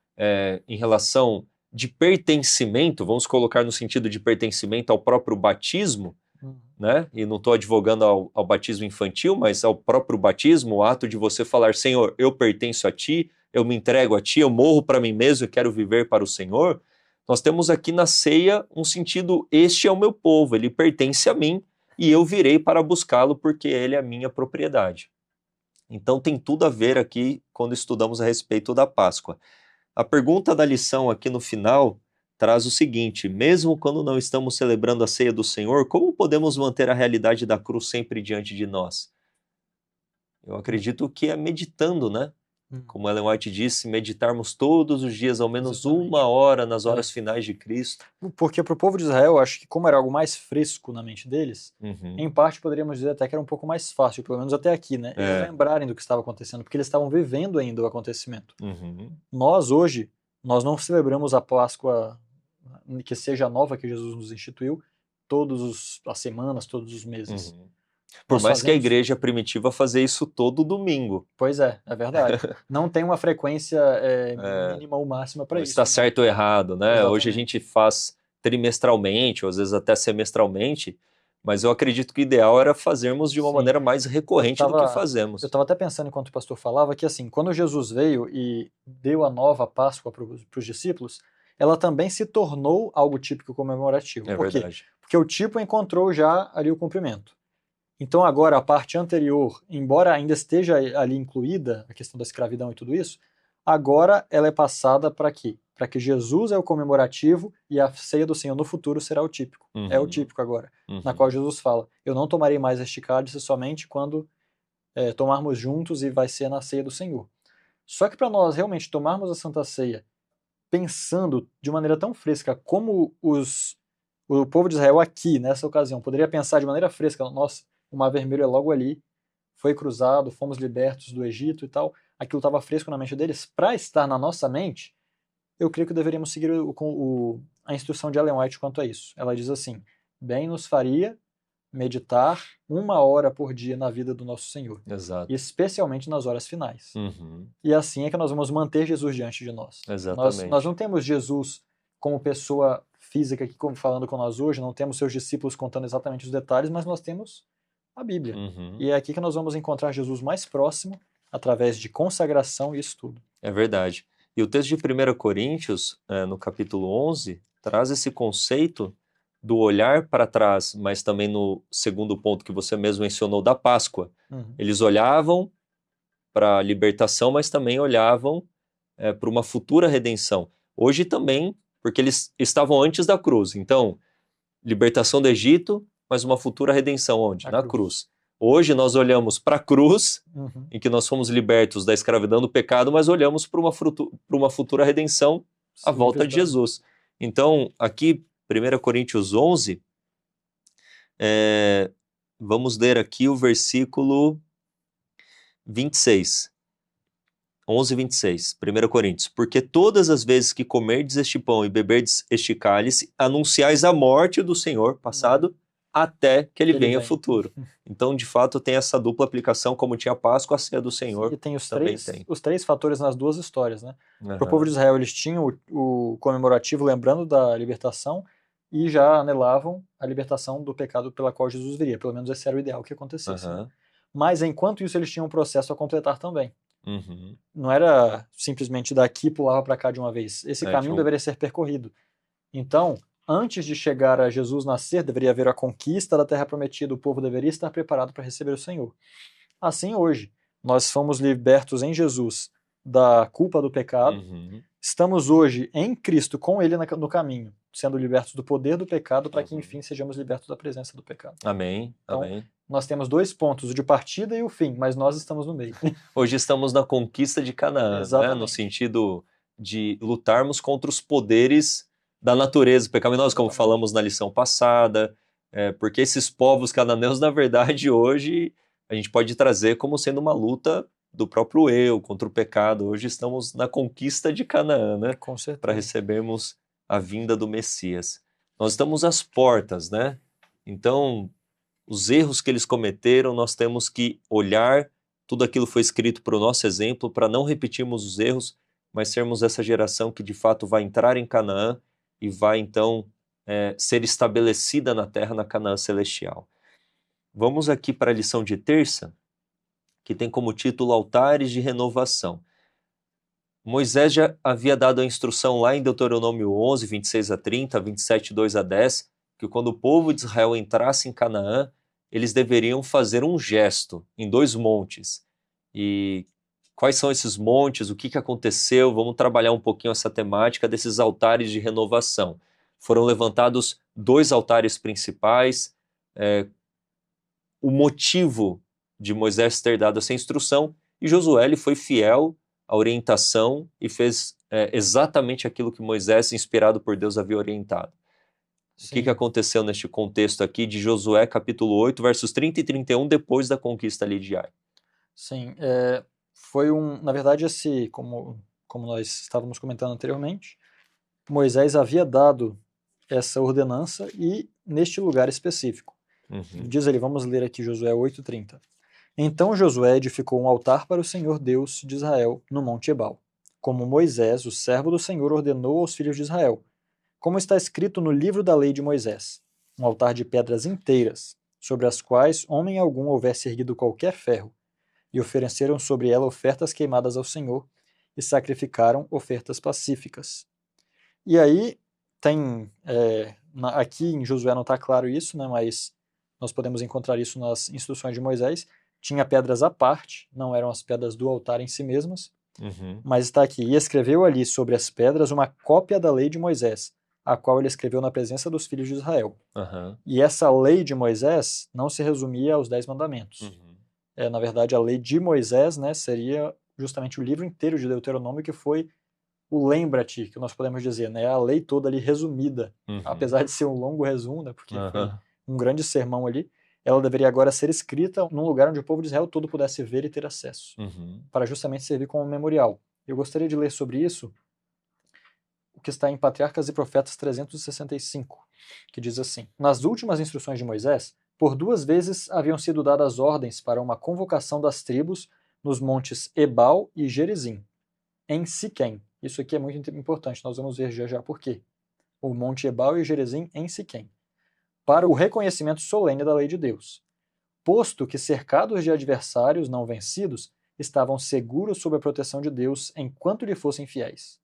em relação de pertencimento, vamos colocar no sentido de pertencimento ao próprio batismo, né? E não estou advogando ao batismo infantil, mas ao próprio batismo, o ato de você falar, Senhor, eu pertenço a Ti, eu me entrego a Ti, eu morro para mim mesmo e quero viver para o Senhor. Nós temos aqui na ceia um sentido, este é o meu povo, ele pertence a mim e eu virei para buscá-lo porque ele é a minha propriedade. Então tem tudo a ver aqui quando estudamos a respeito da Páscoa. A pergunta da lição aqui no final traz o seguinte: mesmo quando não estamos celebrando a ceia do Senhor, como podemos manter a realidade da cruz sempre diante de nós? Eu acredito que é meditando, né? Como Ellen White disse, meditarmos todos os dias ao menos uma hora nas horas finais de Cristo. Porque para o povo de Israel, acho que como era algo mais fresco na mente deles, em parte poderíamos dizer até que era um pouco mais fácil, pelo menos até aqui, né? Eles lembrarem do que estava acontecendo, porque eles estavam vivendo ainda o acontecimento. Nós hoje, nós não celebramos a Páscoa que seja a nova que Jesus nos instituiu todas as semanas, todos os meses. Por mais que a igreja primitiva fazia isso todo domingo. Pois é verdade. Não tem uma frequência mínima ou máxima para isso. Está certo ou errado, né? Exatamente. Hoje a gente faz trimestralmente, ou às vezes até semestralmente, mas eu acredito que o ideal era fazermos de uma maneira mais recorrente do que fazemos. Eu estava até pensando, enquanto o pastor falava, que assim, quando Jesus veio e deu a nova Páscoa para os discípulos, ela também se tornou algo típico comemorativo. Por quê? Porque o tipo encontrou já ali o cumprimento. Então agora a parte anterior, embora ainda esteja ali incluída a questão da escravidão e tudo isso, agora ela é passada para quê? Para que Jesus é o comemorativo e a ceia do Senhor no futuro será o típico. É o típico agora, na qual Jesus fala, eu não tomarei mais este cálice somente quando tomarmos juntos e vai ser na ceia do Senhor. Só que para nós realmente tomarmos a Santa Ceia pensando de maneira tão fresca como o povo de Israel aqui, nessa ocasião, poderia pensar de maneira fresca, nossa, o Mar Vermelho é logo ali, foi cruzado, fomos libertos do Egito e tal, aquilo estava fresco na mente deles, para estar na nossa mente, eu creio que deveríamos seguir a instrução de Ellen White quanto a isso. Ela diz assim, bem nos faria meditar 1 hora por dia na vida do nosso Senhor. Exato. Especialmente nas horas finais. E assim é que nós vamos manter Jesus diante de nós. Exatamente. Nós não temos Jesus como pessoa física aqui falando com nós hoje, não temos seus discípulos contando exatamente os detalhes, mas nós temos a Bíblia. E é aqui que nós vamos encontrar Jesus mais próximo, através de consagração e estudo. É verdade. E o texto de 1 Coríntios, no capítulo 11, traz esse conceito do olhar para trás, mas também no segundo ponto que você mesmo mencionou, da Páscoa. Eles olhavam para a libertação, mas também olhavam para uma futura redenção. Hoje também, porque eles estavam antes da cruz. Então, libertação do Egito, mas uma futura redenção onde? Na cruz. Hoje nós olhamos para a cruz, em que nós fomos libertos da escravidão do pecado, mas olhamos para uma futura redenção, a volta de Jesus. Então, aqui, 1 Coríntios 11, vamos ler aqui o versículo 26. 11, 26, 1 Coríntios. Porque todas as vezes que comerdes este pão e beberdes este cálice, anunciais a morte do Senhor, passado, até que ele venha futuro. Então, de fato, tem essa dupla aplicação, como tinha a Páscoa, a ceia do Senhor. E tem os três fatores nas duas histórias, né? Para o povo de Israel, eles tinham o comemorativo lembrando da libertação e já anelavam a libertação do pecado pela qual Jesus viria. Pelo menos esse era o ideal que acontecesse. Né? Mas, enquanto isso, eles tinham um processo a completar também. Não era simplesmente daqui pulava para cá de uma vez. Esse caminho deveria ser percorrido. Então, antes de chegar a Jesus nascer, deveria haver a conquista da terra prometida, o povo deveria estar preparado para receber o Senhor. Assim hoje, nós fomos libertos em Jesus da culpa do pecado, estamos hoje em Cristo, com Ele no caminho, sendo libertos do poder do pecado, para que, enfim, sejamos libertos da presença do pecado. Amém, Então, amém. nós temos 2 pontos, o de partida e o fim, mas nós estamos no meio. Hoje estamos na conquista de Canaã, né? Exatamente. No sentido de lutarmos contra os poderes da natureza pecaminosa, como Exatamente. falamos na lição passada, porque esses povos cananeus, na verdade, hoje a gente pode trazer como sendo uma luta do próprio eu contra o pecado. Hoje estamos na conquista de Canaã, né? Com certeza. Para recebermos a vinda do Messias. Nós estamos às portas, né? Então, os erros que eles cometeram, nós temos que olhar, tudo aquilo foi escrito para o nosso exemplo, para não repetirmos os erros, mas sermos essa geração que de fato vai entrar em Canaã e vai então ser estabelecida na terra, na Canaã celestial. Vamos aqui para a lição de terça, que tem como título Altares de Renovação. Moisés já havia dado a instrução lá em Deuteronômio 11, 26 a 30, 27, 2 a 10, que quando o povo de Israel entrasse em Canaã, eles deveriam fazer um gesto em 2 montes. E quais são esses montes? O que aconteceu? Vamos trabalhar um pouquinho essa temática desses altares de renovação. Foram levantados 2 altares principais. O motivo de Moisés ter dado essa instrução, e Josué ele foi fiel à orientação e fez exatamente aquilo que Moisés, inspirado por Deus, havia orientado. Sim. O que aconteceu neste contexto aqui de Josué, capítulo 8, versos 30 e 31, depois da conquista ali de Ai? Sim, foi na verdade, como nós estávamos comentando anteriormente, Moisés havia dado essa ordenança e neste lugar específico. Diz ali, vamos ler aqui Josué 8:30. Então Josué edificou um altar para o Senhor Deus de Israel no Monte Ebal, como Moisés, o servo do Senhor, ordenou aos filhos de Israel, como está escrito no livro da lei de Moisés, um altar de pedras inteiras, sobre as quais homem algum houvesse erguido qualquer ferro, e ofereceram sobre ela ofertas queimadas ao Senhor, e sacrificaram ofertas pacíficas. E aí tem, aqui em Josué não está claro isso, né, mas nós podemos encontrar isso nas instruções de Moisés. Tinha pedras à parte, não eram as pedras do altar em si mesmas, mas está aqui, e escreveu ali sobre as pedras uma cópia da lei de Moisés, a qual ele escreveu na presença dos filhos de Israel. E essa lei de Moisés não se resumia aos 10 mandamentos. Na verdade, a lei de Moisés, né, seria justamente o livro inteiro de Deuteronômio, que foi o lembra-te, que nós podemos dizer, né, a lei toda ali resumida, apesar de ser um longo resumo, né, porque foi um grande sermão ali, ela deveria agora ser escrita num lugar onde o povo de Israel todo pudesse ver e ter acesso, para justamente servir como memorial. Eu gostaria de ler sobre isso o que está em Patriarcas e Profetas 365, que diz assim: nas últimas instruções de Moisés, por 2 vezes haviam sido dadas ordens para uma convocação das tribos nos montes Ebal e Gerizim, em Siquém. Isso aqui é muito importante, nós vamos ver já por quê. O monte Ebal e Gerizim em Siquém, para o reconhecimento solene da lei de Deus, posto que cercados de adversários não vencidos, estavam seguros sob a proteção de Deus enquanto lhe fossem fiéis.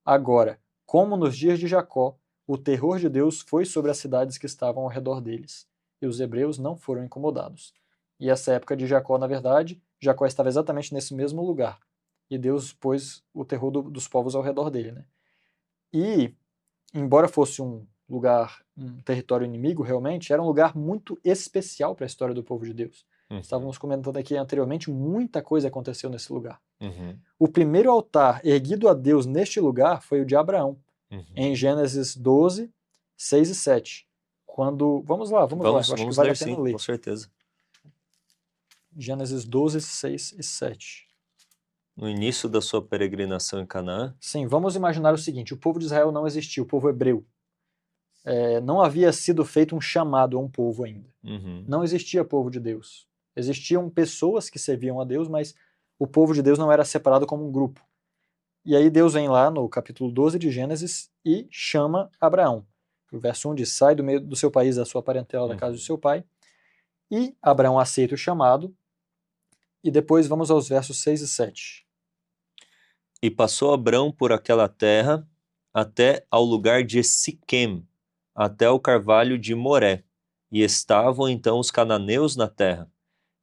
Agora, como nos dias de Jacó, o terror de Deus foi sobre as cidades que estavam ao redor deles, e os hebreus não foram incomodados. E essa época de Jacó, na verdade, Jacó estava exatamente nesse mesmo lugar, e Deus pôs o terror dos povos ao redor dele, né? E, embora fosse um lugar, um território inimigo realmente, era um lugar muito especial para a história do povo de Deus. Estávamos comentando aqui anteriormente, muita coisa aconteceu nesse lugar. O primeiro altar erguido a Deus neste lugar foi o de Abraão, em Gênesis 12, 6 e 7. Quando, vamos lá, eu acho que vale a pena ler. Com certeza. Gênesis 12, 6 e 7. No início da sua peregrinação em Canaã? Sim, vamos imaginar o seguinte, o povo de Israel não existia, o povo hebreu. Não havia sido feito um chamado a um povo ainda. Não existia povo de Deus. Existiam pessoas que serviam a Deus, mas o povo de Deus não era separado como um grupo. E aí Deus vem lá no capítulo 12 de Gênesis e chama Abraão. O verso 1 diz, sai do meio do seu país, da sua parentela, da casa do seu pai. E Abraão aceita o chamado. E depois vamos aos versos 6 e 7. E passou Abrão por aquela terra até ao lugar de Siquém, até o carvalho de Moré. E estavam então os cananeus na terra.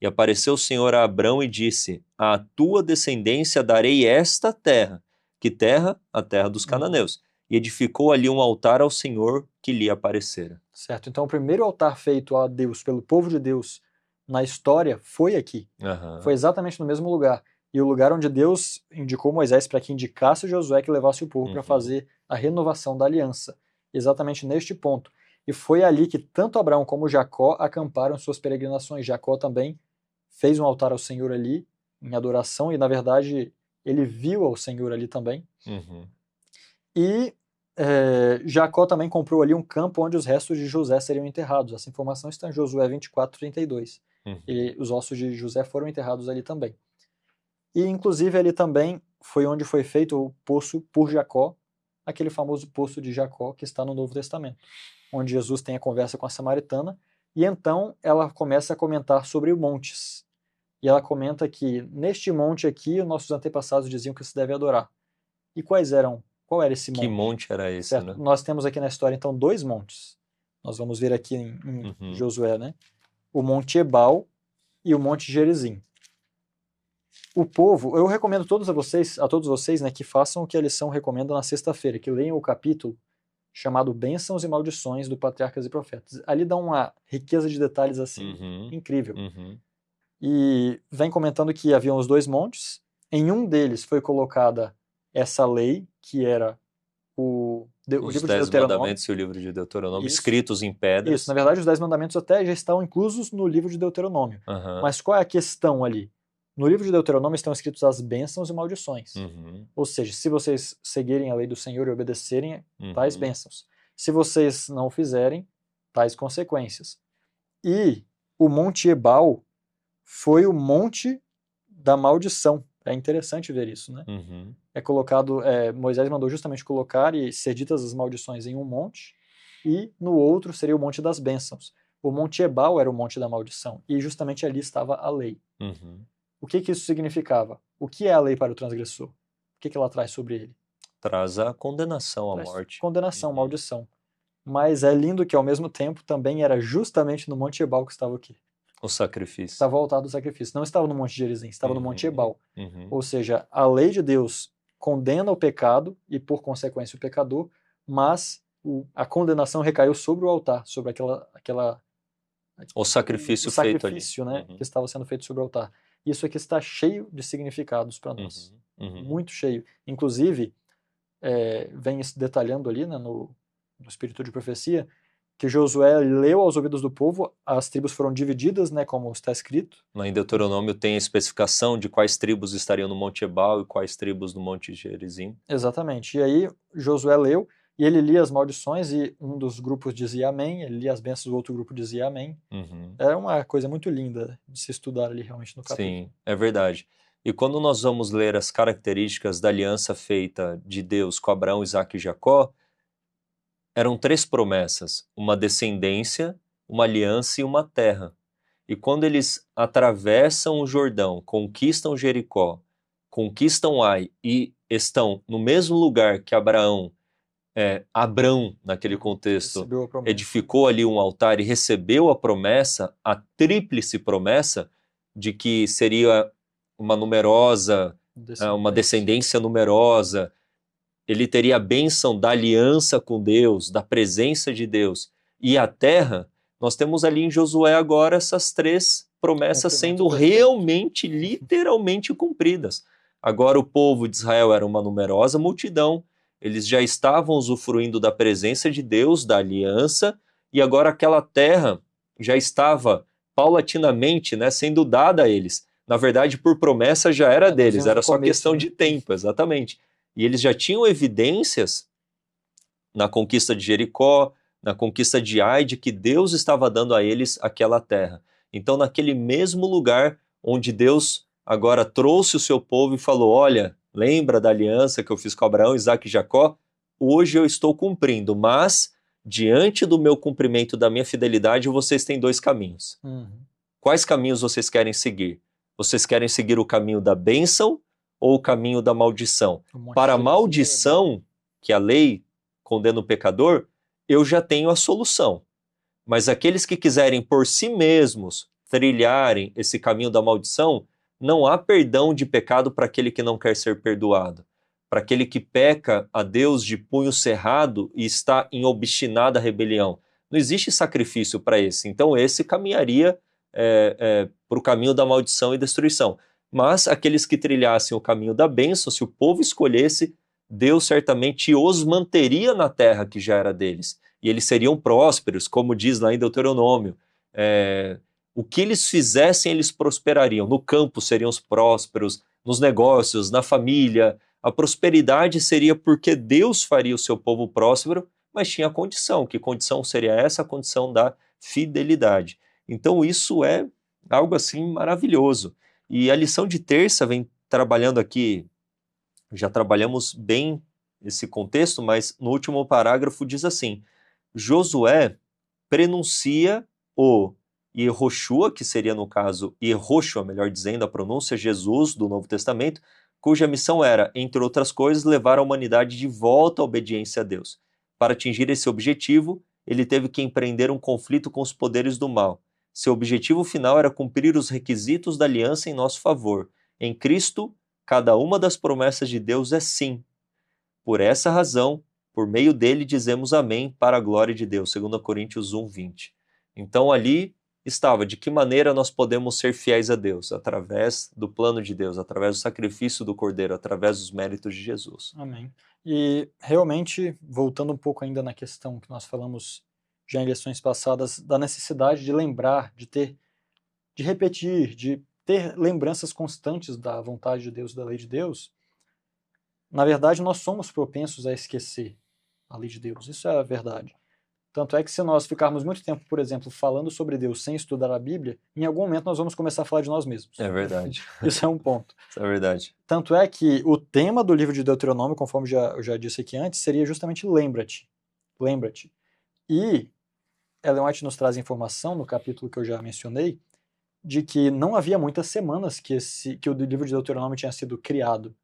E apareceu o Senhor a Abrão e disse, à tua descendência darei esta terra. Que terra? A terra dos cananeus. E edificou ali um altar ao Senhor que lhe aparecera. Certo. Então, o primeiro altar feito a Deus pelo povo de Deus na história foi aqui. Foi exatamente no mesmo lugar. E o lugar onde Deus indicou Moisés para que indicasse Josué que levasse o povo para fazer a renovação da aliança. Exatamente neste ponto. E foi ali que tanto Abraão como Jacó acamparam suas peregrinações. Jacó também fez um altar ao Senhor ali, em adoração, e na verdade ele viu ao Senhor ali também. E Jacó também comprou ali um campo onde os restos de José seriam enterrados. Essa informação está em Josué 24:32. E os ossos de José foram enterrados ali também. E inclusive ali também foi onde foi feito o poço por Jacó, aquele famoso poço de Jacó que está no Novo Testamento, onde Jesus tem a conversa com a samaritana, e então ela começa a comentar sobre montes. E ela comenta que neste monte aqui os nossos antepassados diziam que se deve adorar. E qual era esse monte? Que monte era esse, certo? Né? Nós temos aqui na história então 2 montes. Nós vamos ver aqui em Josué, né? O Monte Ebal e o Monte Gerizim. O povo, eu recomendo a todos vocês, né, que façam o que a lição recomenda na sexta-feira, que leiam o capítulo chamado Bênçãos e Maldições do Patriarcas e Profetas. Ali dá uma riqueza de detalhes assim incrível. E vem comentando que haviam os 2 montes. Em um deles foi colocada essa lei, que era o livro de Deuteronômio. Os 10 mandamentos e o livro de Deuteronômio, escritos em pedras. Isso, na verdade os 10 mandamentos até já estão inclusos no livro de Deuteronômio. Mas qual é a questão ali? No livro de Deuteronômio estão escritos as bênçãos e maldições. Ou seja, se vocês seguirem a lei do Senhor e obedecerem, tais bênçãos. Se vocês não o fizerem, tais consequências. E o Monte Ebal foi o monte da maldição. É interessante ver isso, né? É colocado, Moisés mandou justamente colocar e ser ditas as maldições em um monte, e no outro seria o Monte das Bênçãos. O Monte Ebal era o monte da maldição, e justamente ali estava a lei. O que isso significava? O que é a lei para o transgressor? O que ela traz sobre ele? Traz a condenação à morte. Condenação, maldição. Mas é lindo que, ao mesmo tempo, também era justamente no Monte Ebal que estava o quê? O sacrifício. Estava voltado ao sacrifício. Não estava no Monte Gerizim, estava no Monte Ebal. Ou seja, a lei de Deus condena o pecado e, por consequência, o pecador, mas a condenação recaiu sobre o altar, sobre o sacrifício feito ali. Né, que estava sendo feito sobre o altar. Isso aqui está cheio de significados para nós. Muito cheio. Inclusive, vem isso detalhando ali, né, no Espírito de Profecia, que Josué leu aos ouvidos do povo, as tribos foram divididas, né, como está escrito. Em Deuteronômio tem a especificação de quais tribos estariam no Monte Ebal e quais tribos no Monte Gerizim. Exatamente. E aí Josué leu, e ele lia as maldições, e um dos grupos dizia amém, ele lia as bênçãos, o outro grupo dizia amém. Era uma coisa muito linda de se estudar ali realmente no capítulo. Sim, é verdade. E quando nós vamos ler as características da aliança feita de Deus com Abraão, Isaque e Jacó, eram 3 promessas: uma descendência, uma aliança e uma terra. E quando eles atravessam o Jordão, conquistam Jericó, conquistam Ai e estão no mesmo lugar que Abrão, naquele contexto, edificou ali um altar e recebeu a promessa, a tríplice promessa de que seria uma descendência numerosa. Ele teria a bênção da aliança com Deus, da presença de Deus. E a terra, nós temos ali em Josué agora essas 3 promessas sendo realmente, literalmente cumpridas. Agora o povo de Israel era uma numerosa multidão, eles já estavam usufruindo da presença de Deus, da aliança, e agora aquela terra já estava paulatinamente, né, sendo dada a eles. Na verdade, por promessa já era deles, era só questão de tempo, exatamente. E eles já tinham evidências na conquista de Jericó, na conquista de Ai, de que Deus estava dando a eles aquela terra. Então, naquele mesmo lugar onde Deus agora trouxe o seu povo e falou: olha, lembra da aliança que eu fiz com Abraão, Isaque e Jacó? Hoje eu estou cumprindo, mas diante do meu cumprimento, da minha fidelidade, vocês têm 2 caminhos. Quais caminhos vocês querem seguir? Vocês querem seguir o caminho da bênção ou o caminho da maldição? Para a maldição, que a lei condena o pecador, eu já tenho a solução. Mas aqueles que quiserem por si mesmos trilharem esse caminho da maldição, não há perdão de pecado para aquele que não quer ser perdoado. para aquele que peca a Deus de punho cerrado e está em obstinada rebelião. Não existe sacrifício para esse. Então esse caminharia para o caminho da maldição e destruição. Mas aqueles que trilhassem o caminho da bênção, se o povo escolhesse, Deus certamente os manteria na terra que já era deles. E eles seriam prósperos, como diz lá em Deuteronômio. O que eles fizessem, eles prosperariam. No campo seriam os prósperos, nos negócios, na família. A prosperidade seria porque Deus faria o seu povo próspero, mas tinha condição. Que condição seria essa? A condição da fidelidade. Então isso é algo assim maravilhoso. E a lição de terça vem trabalhando aqui, já trabalhamos bem esse contexto, mas no último parágrafo diz assim: Josué prenuncia o Yehoshua, que seria no caso Yehoshua, melhor dizendo, a pronúncia Jesus do Novo Testamento, cuja missão era, entre outras coisas, levar a humanidade de volta à obediência a Deus. Para atingir esse objetivo, ele teve que empreender um conflito com os poderes do mal. Seu objetivo final era cumprir os requisitos da aliança em nosso favor. Em Cristo, cada uma das promessas de Deus é sim. Por essa razão, por meio dele dizemos amém para a glória de Deus. 2 Coríntios 1:20. Então ali estava de que maneira nós podemos ser fiéis a Deus, através do plano de Deus, através do sacrifício do Cordeiro, através dos méritos de Jesus. Amém. E realmente, voltando um pouco ainda na questão que nós falamos já em lições passadas, da necessidade de lembrar, de repetir, de ter lembranças constantes da vontade de Deus, da lei de Deus, na verdade nós somos propensos a esquecer a lei de Deus, isso é a verdade. Tanto é que se nós ficarmos muito tempo, por exemplo, falando sobre Deus sem estudar a Bíblia, em algum momento nós vamos começar a falar de nós mesmos. É verdade. Isso é um ponto. Isso é verdade. Tanto é que o tema do livro de Deuteronômio, conforme eu já disse aqui antes, seria justamente lembra-te. Lembra-te. E Ellen White nos traz informação, no capítulo que eu já mencionei, de que não havia muitas semanas que o livro de Deuteronômio tinha sido criado,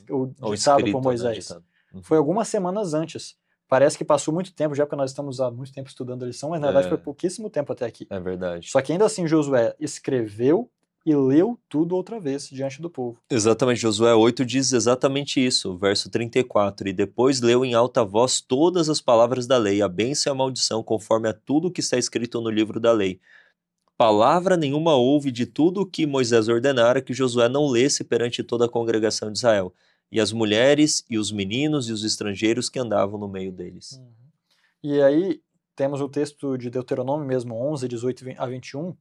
ou ditado por Moisés. Né? Foi algumas semanas antes. Parece que passou muito tempo, já porque nós estamos há muito tempo estudando a lição, mas na verdade foi pouquíssimo tempo até aqui. É verdade. Só que ainda assim Josué escreveu e leu tudo outra vez diante do povo. Exatamente, Josué 8 diz exatamente isso, verso 34, e depois leu em alta voz todas as palavras da lei, a bênção e a maldição, conforme a tudo que está escrito no livro da lei. Palavra nenhuma houve de tudo o que Moisés ordenara que Josué não lesse perante toda a congregação de Israel, e as mulheres, e os meninos, e os estrangeiros que andavam no meio deles. E aí temos o texto de Deuteronômio mesmo, 11, 18 a 21,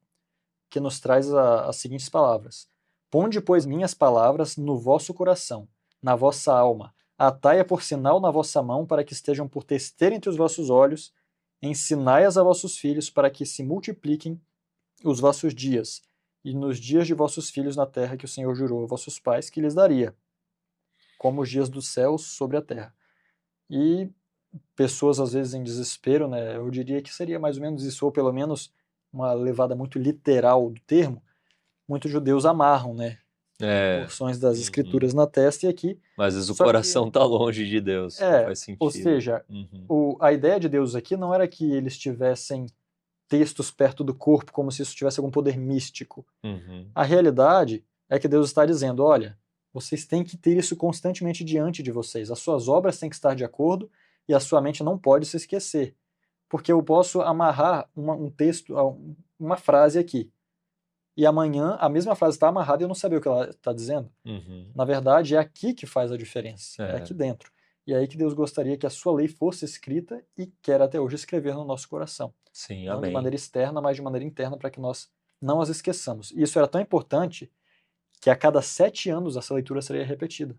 que nos traz as seguintes palavras: Ponde, pois, minhas palavras no vosso coração, na vossa alma, atai-a por sinal na vossa mão, para que estejam por testemunho entre os vossos olhos, ensinai-as a vossos filhos, para que se multipliquem os vossos dias, e nos dias de vossos filhos na terra que o Senhor jurou a vossos pais que lhes daria, como os dias dos céus sobre a terra. E pessoas às vezes em desespero, né, eu diria que seria mais ou menos isso, ou pelo menos uma levada muito literal do termo, muitos judeus amarram, né, porções das escrituras na testa e aqui... Mas às vezes o coração está longe de Deus, não faz sentido. Ou seja, a ideia de Deus aqui não era que eles tivessem textos perto do corpo, como se isso tivesse algum poder místico. A realidade é que Deus está dizendo, olha, vocês têm que ter isso constantemente diante de vocês, as suas obras têm que estar de acordo e a sua mente não pode se esquecer. Porque eu posso amarrar um texto, uma frase aqui, e amanhã a mesma frase está amarrada e eu não saber o que ela está dizendo. Na verdade, é aqui que faz a diferença, é aqui dentro. E é aí que Deus gostaria que a sua lei fosse escrita e quer até hoje escrever no nosso coração. Sim, não amém. De maneira externa, mas de maneira interna, para que nós não as esqueçamos. E isso era tão importante que a cada 7 anos essa leitura seria repetida.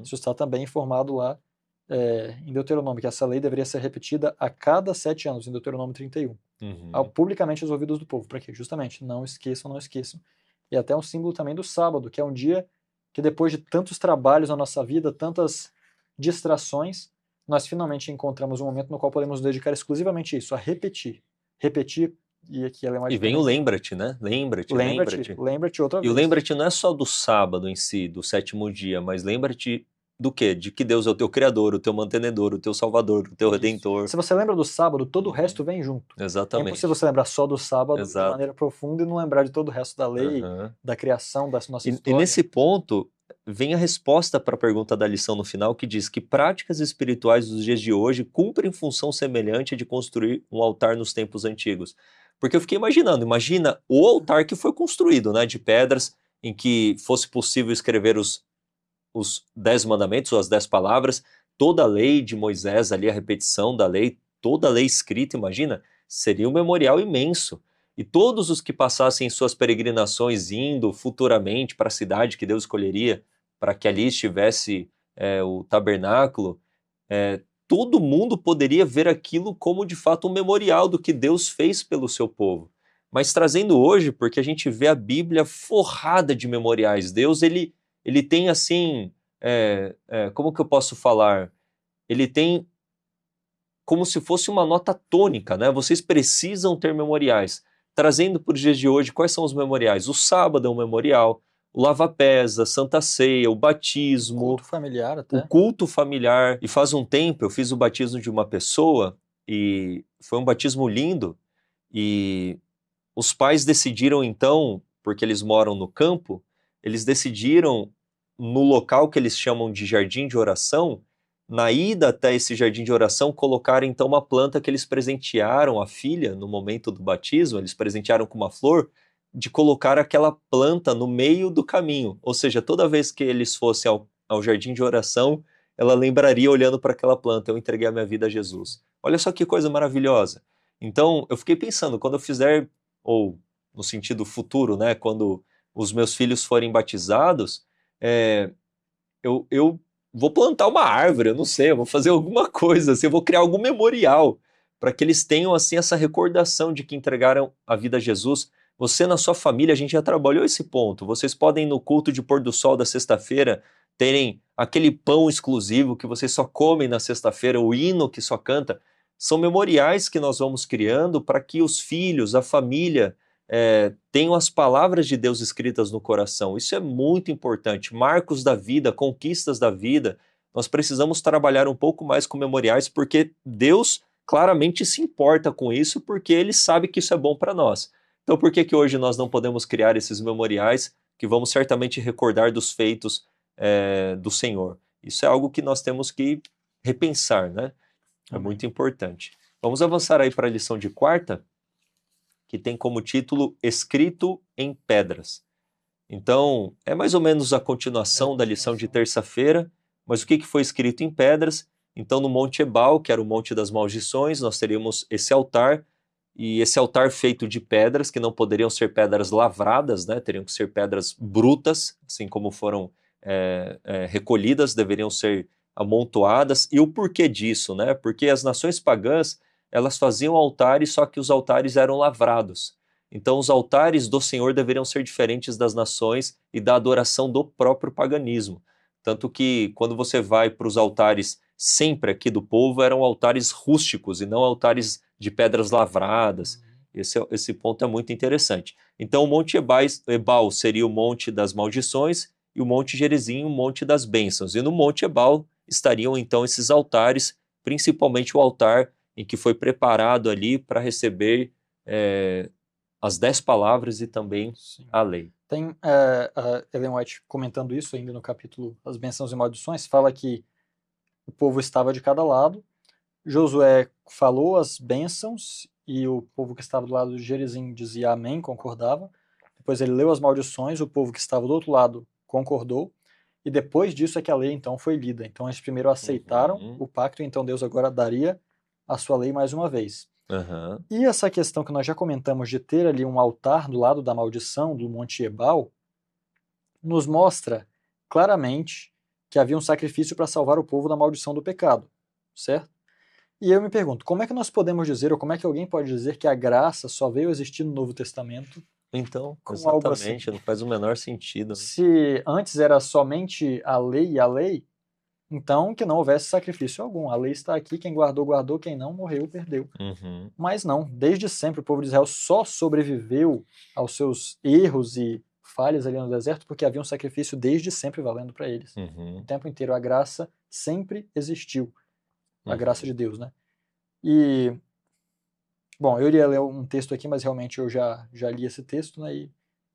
Isso está também informado lá em Deuteronômio, que essa lei deveria ser repetida a cada 7 anos, em Deuteronômio 31. Publicamente aos ouvidos do povo. Para quê? Justamente, não esqueçam, não esqueçam. E até um símbolo também do sábado, que é um dia que depois de tantos trabalhos na nossa vida, tantas distrações, nós finalmente encontramos um momento no qual podemos dedicar exclusivamente a isso, a repetir. Repetir, e aqui ela é mais... E vem o lembra-te, né? Lembre-te outra vez. E o lembra-te não é só do sábado em si, do 7º dia, mas lembra-te do quê? De que Deus é o teu Criador, o teu mantenedor, o teu Salvador, o teu Redentor. Se você lembra do sábado, todo o resto vem junto. Exatamente. É impossível você lembrar só do sábado de maneira profunda e não lembrar de todo o resto da lei, da criação, da nossa história. E nesse ponto, vem a resposta para a pergunta da lição no final, que diz que práticas espirituais dos dias de hoje cumprem função semelhante de construir um altar nos tempos antigos. Porque eu fiquei imaginando, imagina o altar que foi construído, né, de pedras, em que fosse possível escrever os 10 mandamentos, ou as 10 palavras, toda a lei de Moisés, ali a repetição da lei, toda a lei escrita, imagina, seria um memorial imenso. E todos os que passassem suas peregrinações indo futuramente para a cidade que Deus escolheria, para que ali estivesse o tabernáculo, todo mundo poderia ver aquilo como de fato um memorial do que Deus fez pelo seu povo. Mas trazendo hoje, porque a gente vê a Bíblia forrada de memoriais. Deus, ele tem assim, como que eu posso falar? Ele tem como se fosse uma nota tônica, né? Vocês precisam ter memoriais. Trazendo para os dias de hoje, quais são os memoriais? O sábado é um memorial, o lava-pés, a Santa Ceia, o batismo, Culto familiar até. o culto familiar. E faz um tempo eu fiz o batismo de uma pessoa e foi um batismo lindo e os pais decidiram então, porque eles moram no campo, eles decidiram no local que eles chamam de jardim de oração, na ida até esse jardim de oração, colocar então uma planta que eles presentearam à filha no momento do batismo, eles presentearam com uma flor, de colocar aquela planta no meio do caminho. Ou seja, toda vez que eles fossem ao jardim de oração, ela lembraria olhando para aquela planta: eu entreguei a minha vida a Jesus. Olha só que coisa maravilhosa. Então, eu fiquei pensando, quando eu fizer, ou no sentido futuro, né, quando os meus filhos forem batizados, eu vou plantar uma árvore, eu não sei, eu vou fazer alguma coisa, assim, eu vou criar algum memorial para que eles tenham assim essa recordação de que entregaram a vida a Jesus. Você na sua família, a gente já trabalhou esse ponto. Vocês podem no culto de pôr do sol da sexta-feira terem aquele pão exclusivo que vocês só comem na sexta-feira, o hino que só canta. São memoriais que nós vamos criando para que os filhos, a família, tenham as palavras de Deus escritas no coração. Isso é muito importante. Marcos da vida, conquistas da vida. Nós precisamos trabalhar um pouco mais com memoriais, porque Deus claramente se importa com isso, porque Ele sabe que isso é bom para nós. Então, por que que hoje nós não podemos criar esses memoriais que vamos certamente recordar dos feitos do Senhor? Isso é algo que nós temos que repensar, né? É muito importante. Vamos avançar aí para a lição de quarta, que tem como título Escrito em Pedras. Então, é mais ou menos a continuação da lição de terça-feira, mas o que foi escrito em pedras? Então, no Monte Ebal, que era o Monte das Maldições, nós teríamos esse altar, e esse altar feito de pedras, que não poderiam ser pedras lavradas, né? Teriam que ser pedras brutas, assim como foram recolhidas, deveriam ser amontoadas. E o porquê disso, né? Porque as nações pagãs, elas faziam altares, só que os altares eram lavrados. Então, os altares do Senhor deveriam ser diferentes das nações e da adoração do próprio paganismo. Tanto que, quando você vai para os altares sempre aqui do povo, eram altares rústicos e não altares de pedras lavradas. Esse ponto é muito interessante. Então, o Monte Ebal seria o Monte das Maldições e o Monte Gerizim, o Monte das Bênçãos. E no Monte Ebal estariam, então, esses altares, principalmente o altar em que foi preparado ali para receber as 10 palavras e também a lei. Tem a Ellen White comentando isso ainda no capítulo As Bênçãos e Maldições, fala que o povo estava de cada lado, Josué falou as bênçãos e o povo que estava do lado de Gerizim dizia amém, concordava. Depois ele leu as maldições, o povo que estava do outro lado concordou. E depois disso é que a lei então foi lida. Então eles primeiro aceitaram o pacto, e então Deus agora daria a sua lei mais uma vez. E essa questão que nós já comentamos de ter ali um altar do lado da maldição do Monte Ebal, nos mostra claramente que havia um sacrifício para salvar o povo da maldição do pecado, certo? E eu me pergunto, como é que nós podemos dizer, ou como é que alguém pode dizer que a graça só veio existir no Novo Testamento? Então, com algo assim? exatamente, não faz o menor sentido. Né? Se antes era somente a lei e a lei, então que não houvesse sacrifício algum. A lei está aqui, quem guardou, guardou, quem não, morreu, perdeu. Mas não, desde sempre o povo de Israel só sobreviveu aos seus erros e falhas ali no deserto porque havia um sacrifício desde sempre valendo para eles. O tempo inteiro a graça sempre existiu. A graça de Deus, né? E, bom, eu iria ler um texto aqui, mas realmente eu já li esse texto, né? E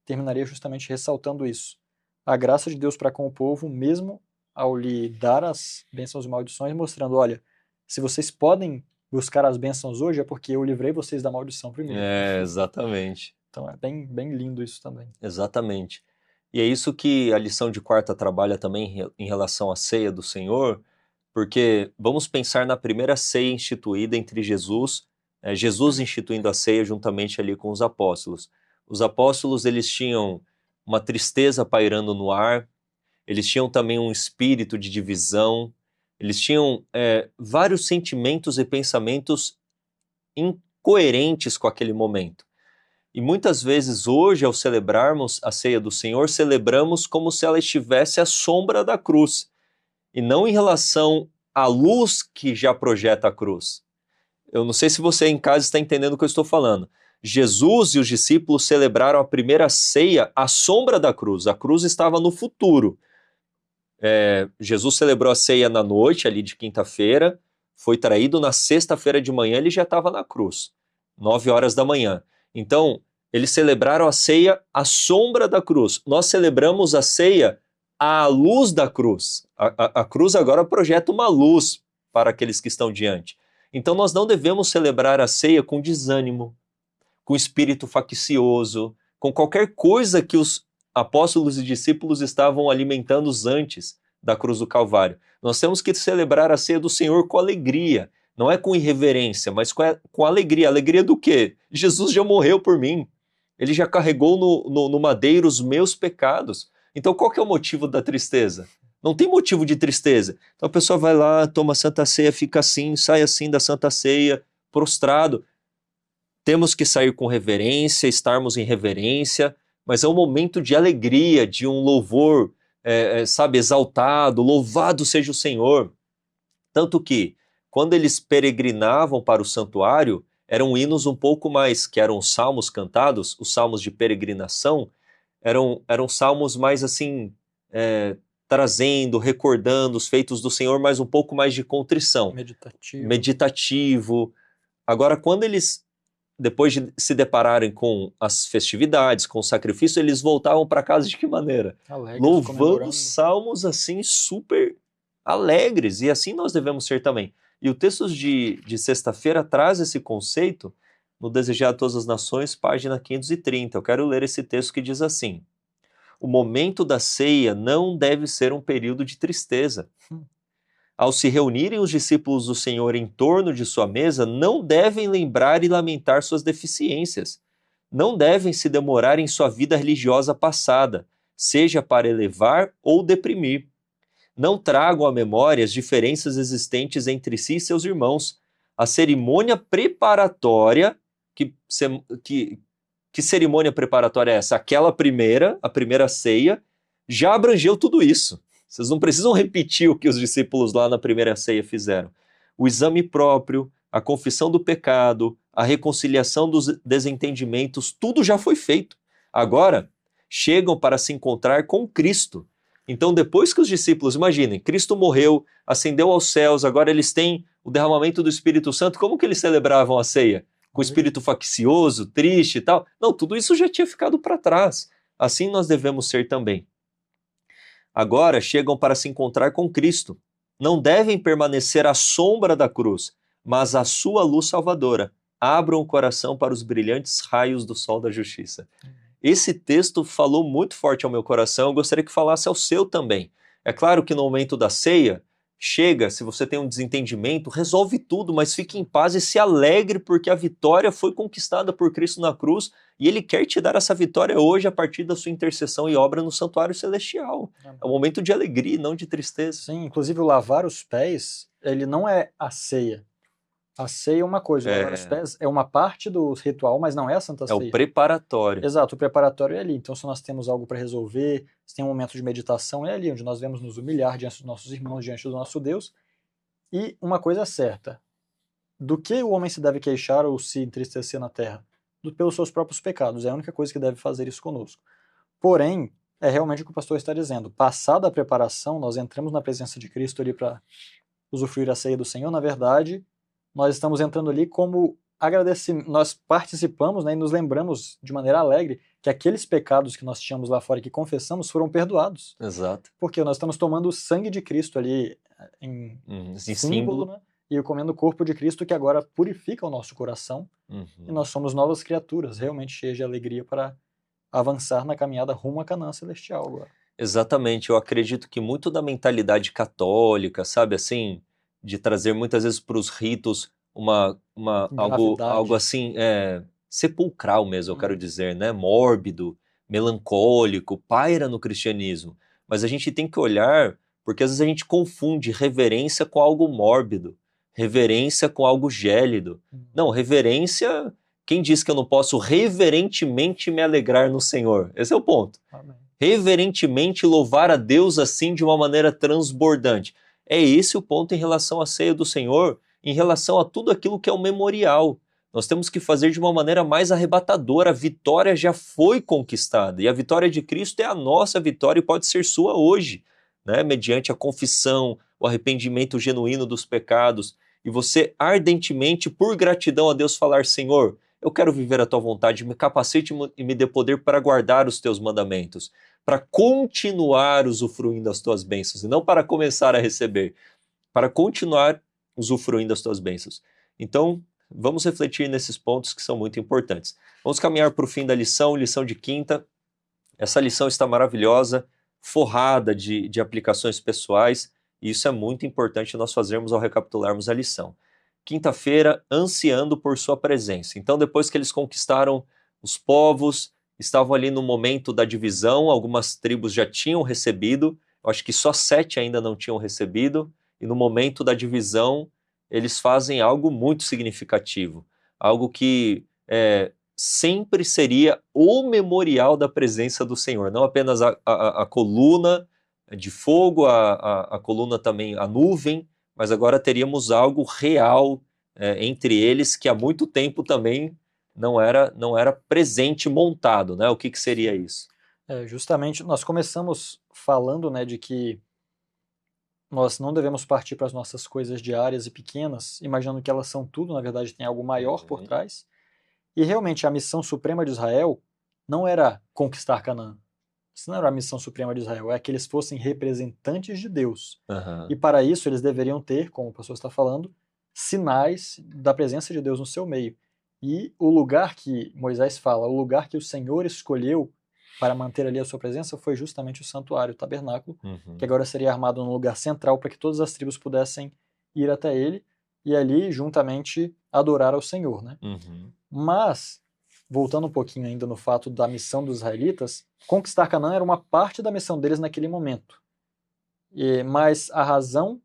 terminaria justamente ressaltando isso. a graça de Deus para com o povo, mesmo ao lhe dar as bênçãos e maldições, mostrando, olha, se vocês podem buscar as bênçãos hoje, é porque eu livrei vocês da maldição primeiro. Exatamente. Então é bem, bem lindo isso também. Exatamente. E é isso que a lição de quarta trabalha também em relação à ceia do Senhor, porque vamos pensar na primeira ceia instituída entre Jesus, Jesus instituindo a ceia juntamente ali com os apóstolos. Os apóstolos, eles tinham uma tristeza pairando no ar, eles tinham também um espírito de divisão, eles tinham vários sentimentos e pensamentos incoerentes com aquele momento. E muitas vezes hoje, ao celebrarmos a ceia do Senhor, celebramos como se ela estivesse à sombra da cruz, e não em relação à luz que já projeta a cruz. Eu não sei se você em casa está entendendo o que eu estou falando. Jesus e os discípulos celebraram a primeira ceia à sombra da cruz. A cruz estava no futuro. Jesus celebrou a ceia na noite, ali de quinta-feira, foi traído na sexta-feira de manhã, ele já estava na cruz, 9 horas da manhã. Então, eles celebraram a ceia à sombra da cruz. Nós celebramos a ceia à luz da cruz. A cruz agora projeta uma luz para aqueles que estão diante. Então, nós não devemos celebrar a ceia com desânimo, com espírito faccioso, com qualquer coisa que os apóstolos e discípulos estavam alimentando antes da cruz do Calvário. Nós temos que celebrar a ceia do Senhor com alegria, não é com irreverência, mas com alegria. Alegria do quê? Jesus já morreu por mim. Ele já carregou no madeiro os meus pecados. Então qual que é o motivo da tristeza? Não tem motivo de tristeza. Então a pessoa vai lá, toma a Santa Ceia, fica assim, sai assim da Santa Ceia, prostrado. Temos que sair com reverência, estarmos em reverência, mas é um momento de alegria, de um louvor, sabe, exaltado, louvado seja o Senhor. Tanto que, quando eles peregrinavam para o santuário, eram hinos um pouco mais, que eram os salmos cantados, os salmos de peregrinação, eram salmos mais assim, trazendo, recordando os feitos do Senhor, mas um pouco mais de contrição. Meditativo. Agora, quando eles, depois de se depararem com as festividades, com o sacrifício, eles voltavam para casa de que maneira? Alegres, louvando salmos assim super alegres, e assim nós devemos ser também. E o texto de sexta-feira traz esse conceito no Desejar a Todas as Nações, página 530. Eu quero ler esse texto que diz assim: o momento da ceia não deve ser um período de tristeza. Ao se reunirem os discípulos do Senhor em torno de sua mesa, não devem lembrar e lamentar suas deficiências. Não devem se demorar em sua vida religiosa passada, seja para elevar ou deprimir. Não tragam à memória as diferenças existentes entre si e seus irmãos. A cerimônia preparatória, que cerimônia preparatória é essa? Aquela primeira, a primeira ceia, já abrangeu tudo isso. Vocês não precisam repetir o que os discípulos lá na primeira ceia fizeram. O exame próprio, a confissão do pecado, a reconciliação dos desentendimentos, tudo já foi feito. Agora, chegam para se encontrar com Cristo. Então, depois que os discípulos, imaginem, Cristo morreu, ascendeu aos céus, agora eles têm o derramamento do Espírito Santo, como que eles celebravam a ceia? Com o espírito faccioso, triste e tal? Não, tudo isso já tinha ficado para trás. Assim nós devemos ser também. Agora chegam para se encontrar com Cristo. Não devem permanecer à sombra da cruz, mas à sua luz salvadora. Abram o coração para os brilhantes raios do sol da justiça. Esse texto falou muito forte ao meu coração, eu gostaria que falasse ao seu também. É claro que no momento da ceia, chega, se você tem um desentendimento, resolve tudo, mas fique em paz e se alegre porque a vitória foi conquistada por Cristo na cruz e Ele quer te dar essa vitória hoje a partir da sua intercessão e obra no santuário celestial. É um momento de alegria, não de tristeza. Sim, inclusive o lavar os pés, ele não é a ceia. A ceia é uma coisa, lavar os pés é uma parte do ritual, mas não é a Santa Ceia. É o preparatório. Exato, o preparatório é ali. Então, se nós temos algo para resolver, se tem um momento de meditação, é ali onde nós vamos nos humilhar diante dos nossos irmãos, diante do nosso Deus. E uma coisa certa, do que o homem se deve queixar ou se entristecer na terra? Pelos seus próprios pecados, é a única coisa que deve fazer isso conosco. Porém, é realmente o que o pastor está dizendo. Passada a preparação, nós entramos na presença de Cristo ali para usufruir a ceia do Senhor, na verdade, nós estamos entrando ali como nós participamos, né, e nos lembramos de maneira alegre que aqueles pecados que nós tínhamos lá fora e que confessamos foram perdoados. Exato. Porque nós estamos tomando o sangue de Cristo ali em Esse símbolo, né? E comendo o corpo de Cristo que agora purifica o nosso coração. E nós somos novas criaturas, realmente cheias de alegria para avançar na caminhada rumo à Canaã celestial agora. Exatamente, eu acredito que muito da mentalidade católica, sabe, assim, de trazer muitas vezes para os ritos algo Gravidade. assim, sepulcral mesmo, eu quero dizer, né, mórbido, melancólico, paira no cristianismo. Mas a gente tem que olhar, porque às vezes a gente confunde reverência com algo mórbido, reverência com algo gélido. Não, reverência, quem diz que eu não posso reverentemente me alegrar no Senhor? Esse é o ponto. Amém. Reverentemente louvar a Deus assim de uma maneira transbordante. É esse o ponto em relação à ceia do Senhor, em relação a tudo aquilo que é o memorial. Nós temos que fazer de uma maneira mais arrebatadora. A vitória já foi conquistada e a vitória de Cristo é a nossa vitória e pode ser sua hoje, né? Mediante a confissão, o arrependimento genuíno dos pecados e você ardentemente, por gratidão a Deus, falar: Senhor, eu quero viver a tua vontade, me capacite e me dê poder para guardar os teus mandamentos, para continuar usufruindo das tuas bênçãos, e não para começar a receber, para continuar usufruindo das tuas bênçãos. Então, vamos refletir nesses pontos que são muito importantes. Vamos caminhar para o fim da lição de quinta. Essa lição está maravilhosa, forrada de aplicações pessoais, e isso é muito importante nós fazermos ao recapitularmos a lição. Quinta-feira, ansiando por sua presença. Então, depois que eles conquistaram os povos, estavam ali no momento da divisão, algumas tribos já tinham recebido, eu acho que só 7 ainda não tinham recebido, e no momento da divisão, eles fazem algo muito significativo, algo que sempre seria o memorial da presença do Senhor, não apenas a coluna de fogo, a coluna também, a nuvem, mas agora teríamos algo real entre eles que há muito tempo também não era presente, montado, né? O que seria isso? Justamente, nós começamos falando, né, de que nós não devemos partir para as nossas coisas diárias e pequenas, imaginando que elas são tudo, na verdade tem algo maior por trás. E realmente a missão suprema de Israel não era conquistar Canaã. Isso não era a missão suprema de Israel, é que eles fossem representantes de Deus. E para isso eles deveriam ter, como o pastor está falando, sinais da presença de Deus no seu meio. E o lugar que Moisés fala, o lugar que o Senhor escolheu para manter ali a sua presença foi justamente o santuário, o tabernáculo, que agora seria armado num lugar central para que todas as tribos pudessem ir até ele e ali juntamente adorar ao Senhor, né? Mas, voltando um pouquinho ainda no fato da missão dos israelitas, conquistar Canaã era uma parte da missão deles naquele momento. Mas a razão,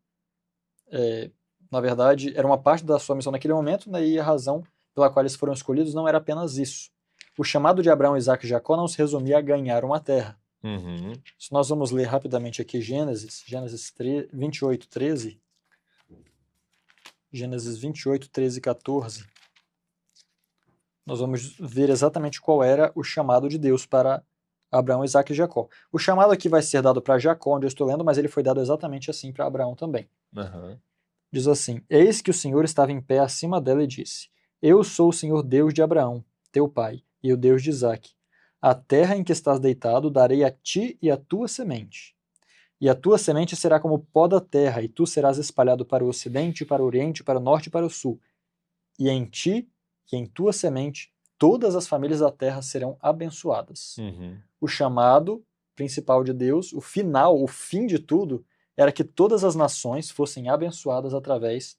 na verdade, era uma parte da sua missão naquele momento, né, e a razão pela qual eles foram escolhidos não era apenas isso. O chamado de Abraão, Isaac e Jacó não se resumia a ganhar uma terra. Se nós vamos ler rapidamente aqui Gênesis 28, 13. Gênesis 28, 13 e 14. Nós vamos ver exatamente qual era o chamado de Deus para Abraão, Isaac e Jacó. O chamado aqui vai ser dado para Jacó, onde eu estou lendo, mas ele foi dado exatamente assim para Abraão também. Diz assim: Eis que o Senhor estava em pé acima dela e disse: Eu sou o Senhor Deus de Abraão, teu pai, e o Deus de Isaac. A terra em que estás deitado darei a ti e a tua semente. E a tua semente será como o pó da terra, e tu serás espalhado para o ocidente, para o oriente, para o norte e para o sul. E em ti e em tua semente todas as famílias da terra serão abençoadas. O chamado principal de Deus, o final, o fim de tudo, era que todas as nações fossem abençoadas através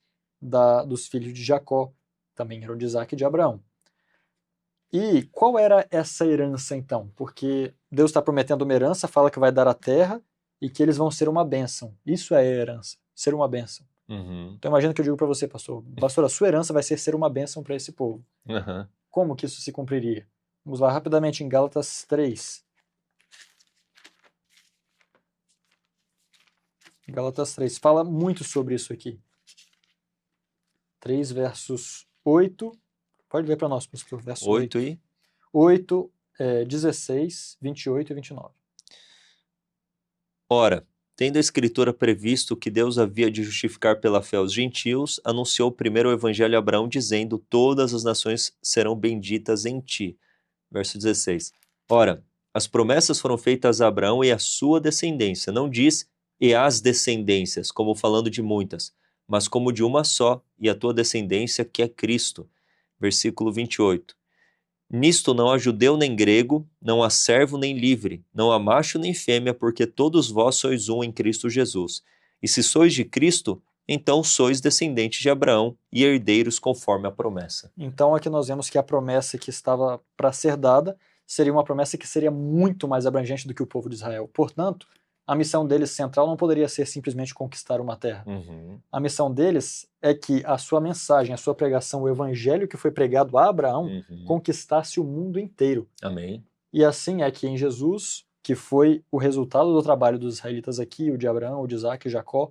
dos filhos de Jacó, também eram de Isaac e de Abraão. E qual era essa herança então? Porque Deus está prometendo uma herança, fala que vai dar a terra e que eles vão ser uma bênção. Isso é a herança, ser uma bênção. Então imagina que eu digo para você, pastor, a sua herança vai ser uma bênção para esse povo. Como que isso se cumpriria? Vamos lá rapidamente em Gálatas 3. Gálatas 3 fala muito sobre isso aqui. 3 versos 8. Pode ler para nós, pastor. Verso 8 e? 8, 16, 28 e 29. Ora, Tendo a Escritura previsto que Deus havia de justificar pela fé os gentios, anunciou primeiro o evangelho a Abraão, dizendo: todas as nações serão benditas em ti. Verso 16. Ora, as promessas foram feitas a Abraão e à sua descendência. Não diz e as descendências, como falando de muitas, mas como de uma só, e a tua descendência, que é Cristo. Versículo 28. Nisto não há judeu nem grego, não há servo nem livre, não há macho nem fêmea, porque todos vós sois um em Cristo Jesus. E se sois de Cristo, então sois descendentes de Abraão e herdeiros conforme a promessa. Então aqui nós vemos que a promessa que estava para ser dada seria uma promessa que seria muito mais abrangente do que o povo de Israel. Portanto, a missão deles central não poderia ser simplesmente conquistar uma terra. A missão deles é que a sua mensagem, a sua pregação, o evangelho que foi pregado a Abraão, conquistasse o mundo inteiro. Amém. E assim é que em Jesus, que foi o resultado do trabalho dos israelitas aqui, o de Abraão, o de Isaac e Jacó,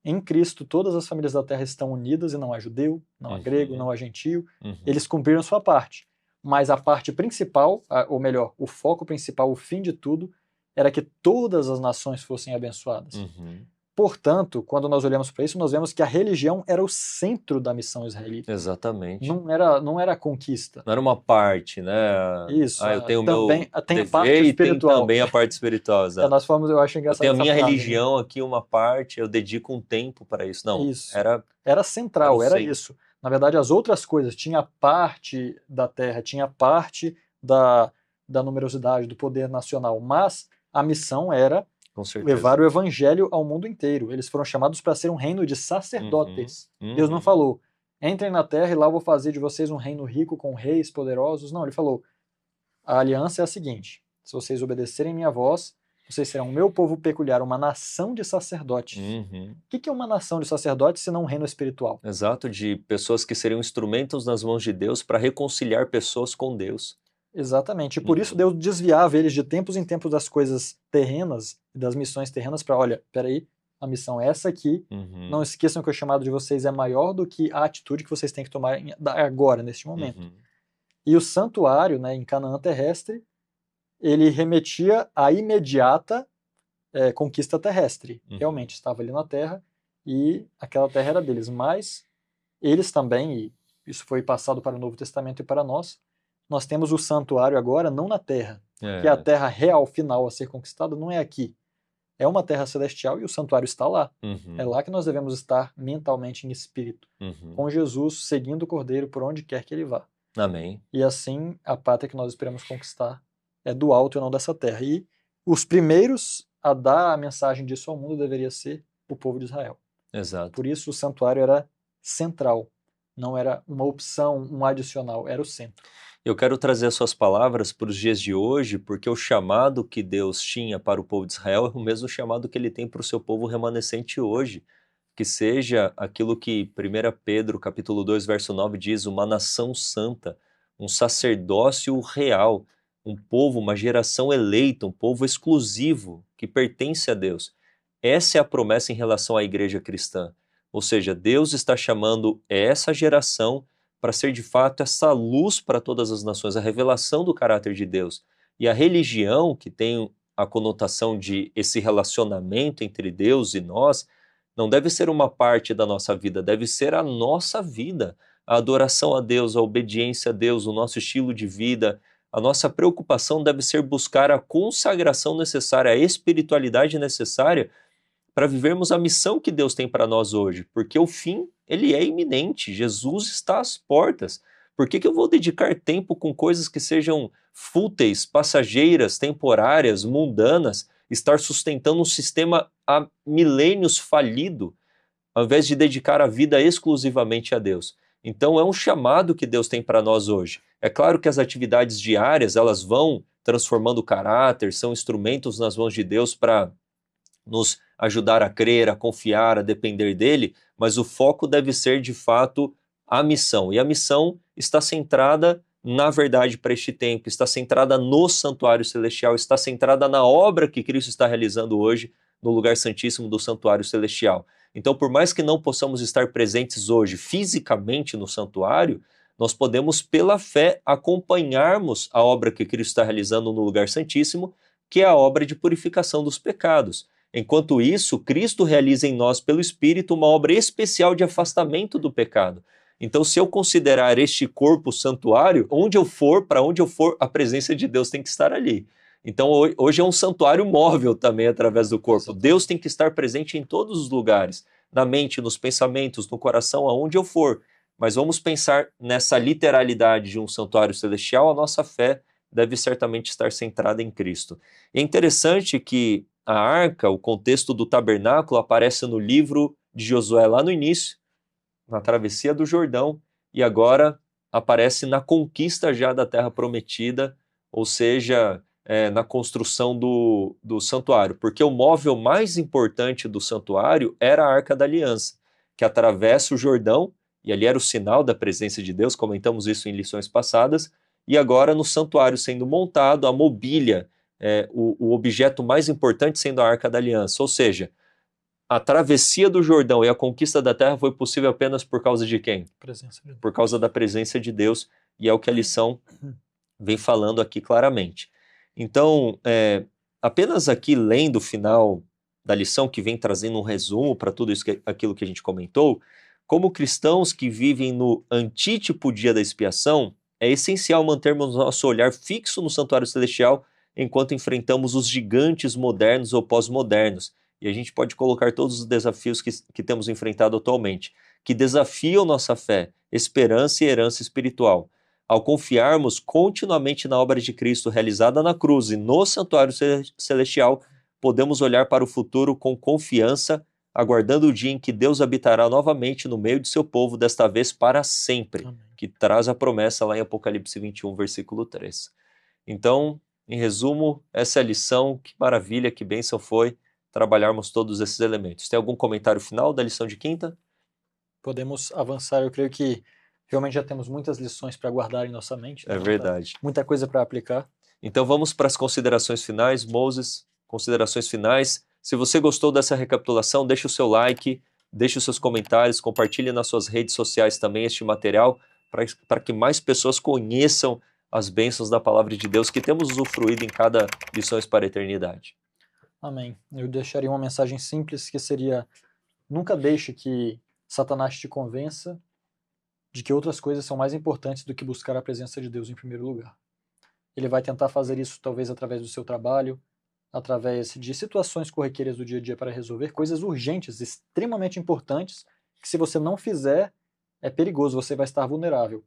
em Cristo todas as famílias da terra estão unidas e não há judeu, não há grego, não há gentio. Eles cumpriram sua parte. Mas a parte principal, ou melhor, o foco principal, o fim de tudo, era que todas as nações fossem abençoadas. Portanto, quando nós olhamos para isso, nós vemos que a religião era o centro da missão israelita. Exatamente. Não era a conquista. Não era uma parte, né? Isso. Eu tenho também, meu tem dever a parte e tem espiritual. também a parte espiritual. Exato. Nós falamos, eu acho Eu engraçado tenho a essa minha frase, religião aqui, uma parte, eu dedico um tempo para isso. Não, Isso. era central, era o era centro. isso. Na verdade, as outras coisas, tinha parte da terra, tinha parte da numerosidade, do poder nacional, mas a missão era com certeza. levar o evangelho ao mundo inteiro. Eles foram chamados para ser um reino de sacerdotes. Deus não falou, entrem na terra e lá eu vou fazer de vocês um reino rico com reis poderosos. Não, ele falou, a aliança é a seguinte, se vocês obedecerem minha voz, vocês serão o meu povo peculiar, uma nação de sacerdotes. O que é uma nação de sacerdotes se não um reino espiritual? Exato, de pessoas que seriam instrumentos nas mãos de Deus para reconciliar pessoas com Deus. Exatamente, e por isso Deus desviava eles de tempos em tempos das coisas terrenas, das missões terrenas, para, olha, peraí, a missão é essa aqui, não esqueçam que o chamado de vocês é maior do que a atitude que vocês têm que tomar agora, neste momento. E o santuário, né, em Canaã terrestre, ele remetia à imediata conquista terrestre. Realmente estava ali na terra e aquela terra era deles, mas eles também, e isso foi passado para o Novo Testamento e para nós temos o santuário agora não na terra, que a terra real final a ser conquistada não é aqui. É uma terra celestial e o santuário está lá. É lá que nós devemos estar mentalmente em espírito, com Jesus, seguindo o Cordeiro por onde quer que ele vá. Amém. E assim, a pátria que nós esperamos conquistar é do alto e não dessa terra. E os primeiros a dar a mensagem disso ao mundo deveria ser o povo de Israel. Exato. Por isso o santuário era central, não era uma opção, um adicional, era o centro. Eu quero trazer as suas palavras para os dias de hoje, porque o chamado que Deus tinha para o povo de Israel é o mesmo chamado que ele tem para o seu povo remanescente hoje, que seja aquilo que 1 Pedro capítulo 2, verso 9 diz, uma nação santa, um sacerdócio real, um povo, uma geração eleita, um povo exclusivo que pertence a Deus. Essa é a promessa em relação à igreja cristã. Ou seja, Deus está chamando essa geração para ser de fato essa luz para todas as nações, a revelação do caráter de Deus. E a religião, que tem a conotação de esse relacionamento entre Deus e nós, não deve ser uma parte da nossa vida, deve ser a nossa vida. A adoração a Deus, a obediência a Deus, o nosso estilo de vida, a nossa preocupação deve ser buscar a consagração necessária, a espiritualidade necessária para vivermos a missão que Deus tem para nós hoje, porque o fim, ele é iminente, Jesus está às portas. Por que eu vou dedicar tempo com coisas que sejam fúteis, passageiras, temporárias, mundanas, estar sustentando um sistema há milênios falido, ao invés de dedicar a vida exclusivamente a Deus? Então é um chamado que Deus tem para nós hoje. É claro que as atividades diárias, elas vão transformando o caráter, são instrumentos nas mãos de Deus para nos ajudar a crer, a confiar, a depender dele, mas o foco deve ser de fato a missão. E a missão está centrada na verdade para este tempo, está centrada no santuário celestial, está centrada na obra que Cristo está realizando hoje no lugar santíssimo do santuário celestial. Então, por mais que não possamos estar presentes hoje fisicamente no santuário, nós podemos, pela fé, acompanharmos a obra que Cristo está realizando no lugar santíssimo, que é a obra de purificação dos pecados. Enquanto isso, Cristo realiza em nós, pelo Espírito, uma obra especial de afastamento do pecado. Então, se eu considerar este corpo santuário, onde eu for, para onde eu for, a presença de Deus tem que estar ali. Então, hoje é um santuário móvel também através do corpo. Deus tem que estar presente em todos os lugares, na mente, nos pensamentos, no coração, aonde eu for. Mas vamos pensar nessa literalidade de um santuário celestial, a nossa fé deve certamente estar centrada em Cristo. E é interessante que a arca, o contexto do tabernáculo, aparece no livro de Josué lá no início, na travessia do Jordão, e agora aparece na conquista já da terra prometida, ou seja, na construção do santuário, porque o móvel mais importante do santuário era a Arca da Aliança, que atravessa o Jordão, e ali era o sinal da presença de Deus, comentamos isso em lições passadas, e agora no santuário sendo montado a mobília, o objeto mais importante sendo a Arca da Aliança, ou seja, a travessia do Jordão e a conquista da terra foi possível apenas por causa de quem? Por causa da presença de Deus, e é o que a lição vem falando aqui claramente. Então, apenas aqui lendo o final da lição, que vem trazendo um resumo para tudo isso aquilo que a gente comentou, como cristãos que vivem no antítipo dia da expiação, é essencial mantermos nosso olhar fixo no santuário celestial enquanto enfrentamos os gigantes modernos ou pós-modernos. E a gente pode colocar todos os desafios que temos enfrentado atualmente, que desafiam nossa fé, esperança e herança espiritual. Ao confiarmos continuamente na obra de Cristo realizada na cruz e no santuário celestial, podemos olhar para o futuro com confiança, aguardando o dia em que Deus habitará novamente no meio de seu povo, desta vez para sempre, Amém. Que traz a promessa lá em Apocalipse 21, versículo 3. Então, em resumo, essa é a lição, que maravilha, que bênção foi trabalharmos todos esses elementos. Tem algum comentário final da lição de quinta? Podemos avançar, eu creio que realmente já temos muitas lições para guardar em nossa mente. Né? É verdade. Muita coisa para aplicar. Então vamos para as considerações finais. Moses, considerações finais. Se você gostou dessa recapitulação, deixe o seu like, deixe os seus comentários, compartilhe nas suas redes sociais também este material, para que mais pessoas conheçam as bênçãos da palavra de Deus que temos usufruído em cada Lições para a Eternidade. Amém. Eu deixaria uma mensagem simples que seria: nunca deixe que Satanás te convença de que outras coisas são mais importantes do que buscar a presença de Deus em primeiro lugar. Ele vai tentar fazer isso talvez através do seu trabalho, através de situações corriqueiras do dia a dia para resolver, coisas urgentes, extremamente importantes, que se você não fizer, é perigoso, você vai estar vulnerável.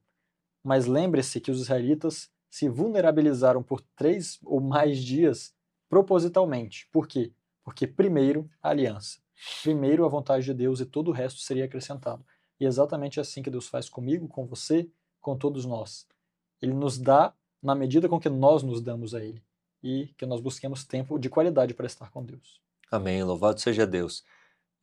Mas lembre-se que os israelitas se vulnerabilizaram por 3 ou mais dias propositalmente. Por quê? Porque primeiro a aliança, primeiro a vontade de Deus, e todo o resto seria acrescentado. E é exatamente assim que Deus faz comigo, com você, com todos nós. Ele nos dá na medida com que nós nos damos a Ele, e que nós busquemos tempo de qualidade para estar com Deus. Amém, louvado seja Deus.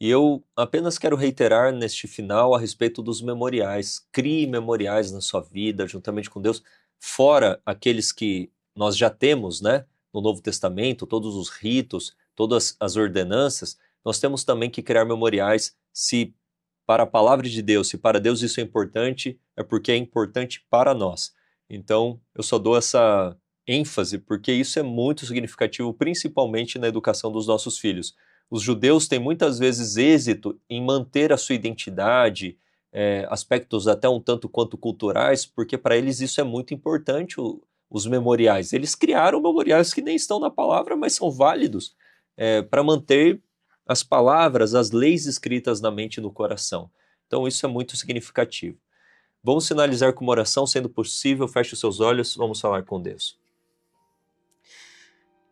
E eu apenas quero reiterar neste final a respeito dos memoriais. Crie memoriais na sua vida, juntamente com Deus, fora aqueles que nós já temos, né? No Novo Testamento, todos os ritos, todas as ordenanças, nós temos também que criar memoriais. Se para a palavra de Deus, se para Deus isso é importante, é porque é importante para nós. Então, eu só dou essa ênfase porque isso é muito significativo, principalmente na educação dos nossos filhos. Os judeus têm muitas vezes êxito em manter a sua identidade, aspectos até um tanto quanto culturais, porque para eles isso é muito importante, os memoriais. Eles criaram memoriais que nem estão na palavra, mas são válidos para manter as palavras, as leis escritas na mente e no coração. Então isso é muito significativo. Vamos finalizar com uma oração, sendo possível, feche os seus olhos, vamos falar com Deus.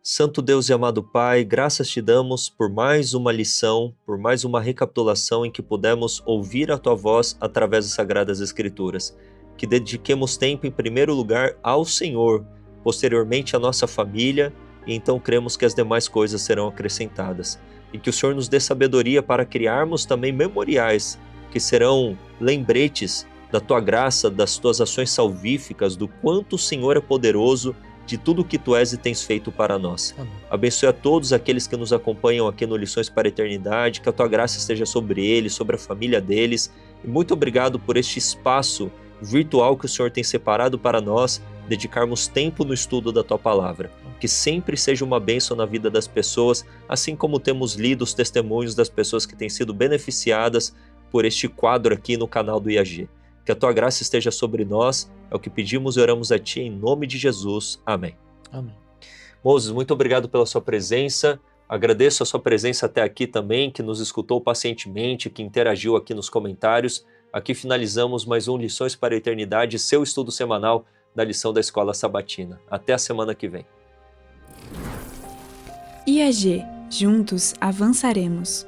Santo Deus e amado Pai, graças te damos por mais uma lição, por mais uma recapitulação em que pudemos ouvir a Tua voz através das Sagradas Escrituras. Que dediquemos tempo em primeiro lugar ao Senhor, posteriormente à nossa família, e então cremos que as demais coisas serão acrescentadas. E que o Senhor nos dê sabedoria para criarmos também memoriais, que serão lembretes da Tua graça, das Tuas ações salvíficas, do quanto o Senhor é poderoso, de tudo que Tu és e tens feito para nós. Amém. Abençoe a todos aqueles que nos acompanham aqui no Lições para a Eternidade, que a Tua graça esteja sobre eles, sobre a família deles, e muito obrigado por este espaço virtual que o Senhor tem separado para nós, dedicarmos tempo no estudo da Tua Palavra. que sempre seja uma bênção na vida das pessoas, assim como temos lido os testemunhos das pessoas que têm sido beneficiadas por este quadro aqui no canal do IAG. Que a tua graça esteja sobre nós, é o que pedimos e oramos a ti em nome de Jesus. Amém. Amém. Moses, muito obrigado pela sua presença. Agradeço a sua presença até aqui também, que nos escutou pacientemente, que interagiu aqui nos comentários. Aqui finalizamos mais um Lições para a Eternidade, seu estudo semanal da lição da Escola Sabatina. Até a semana que vem. IAG, juntos avançaremos.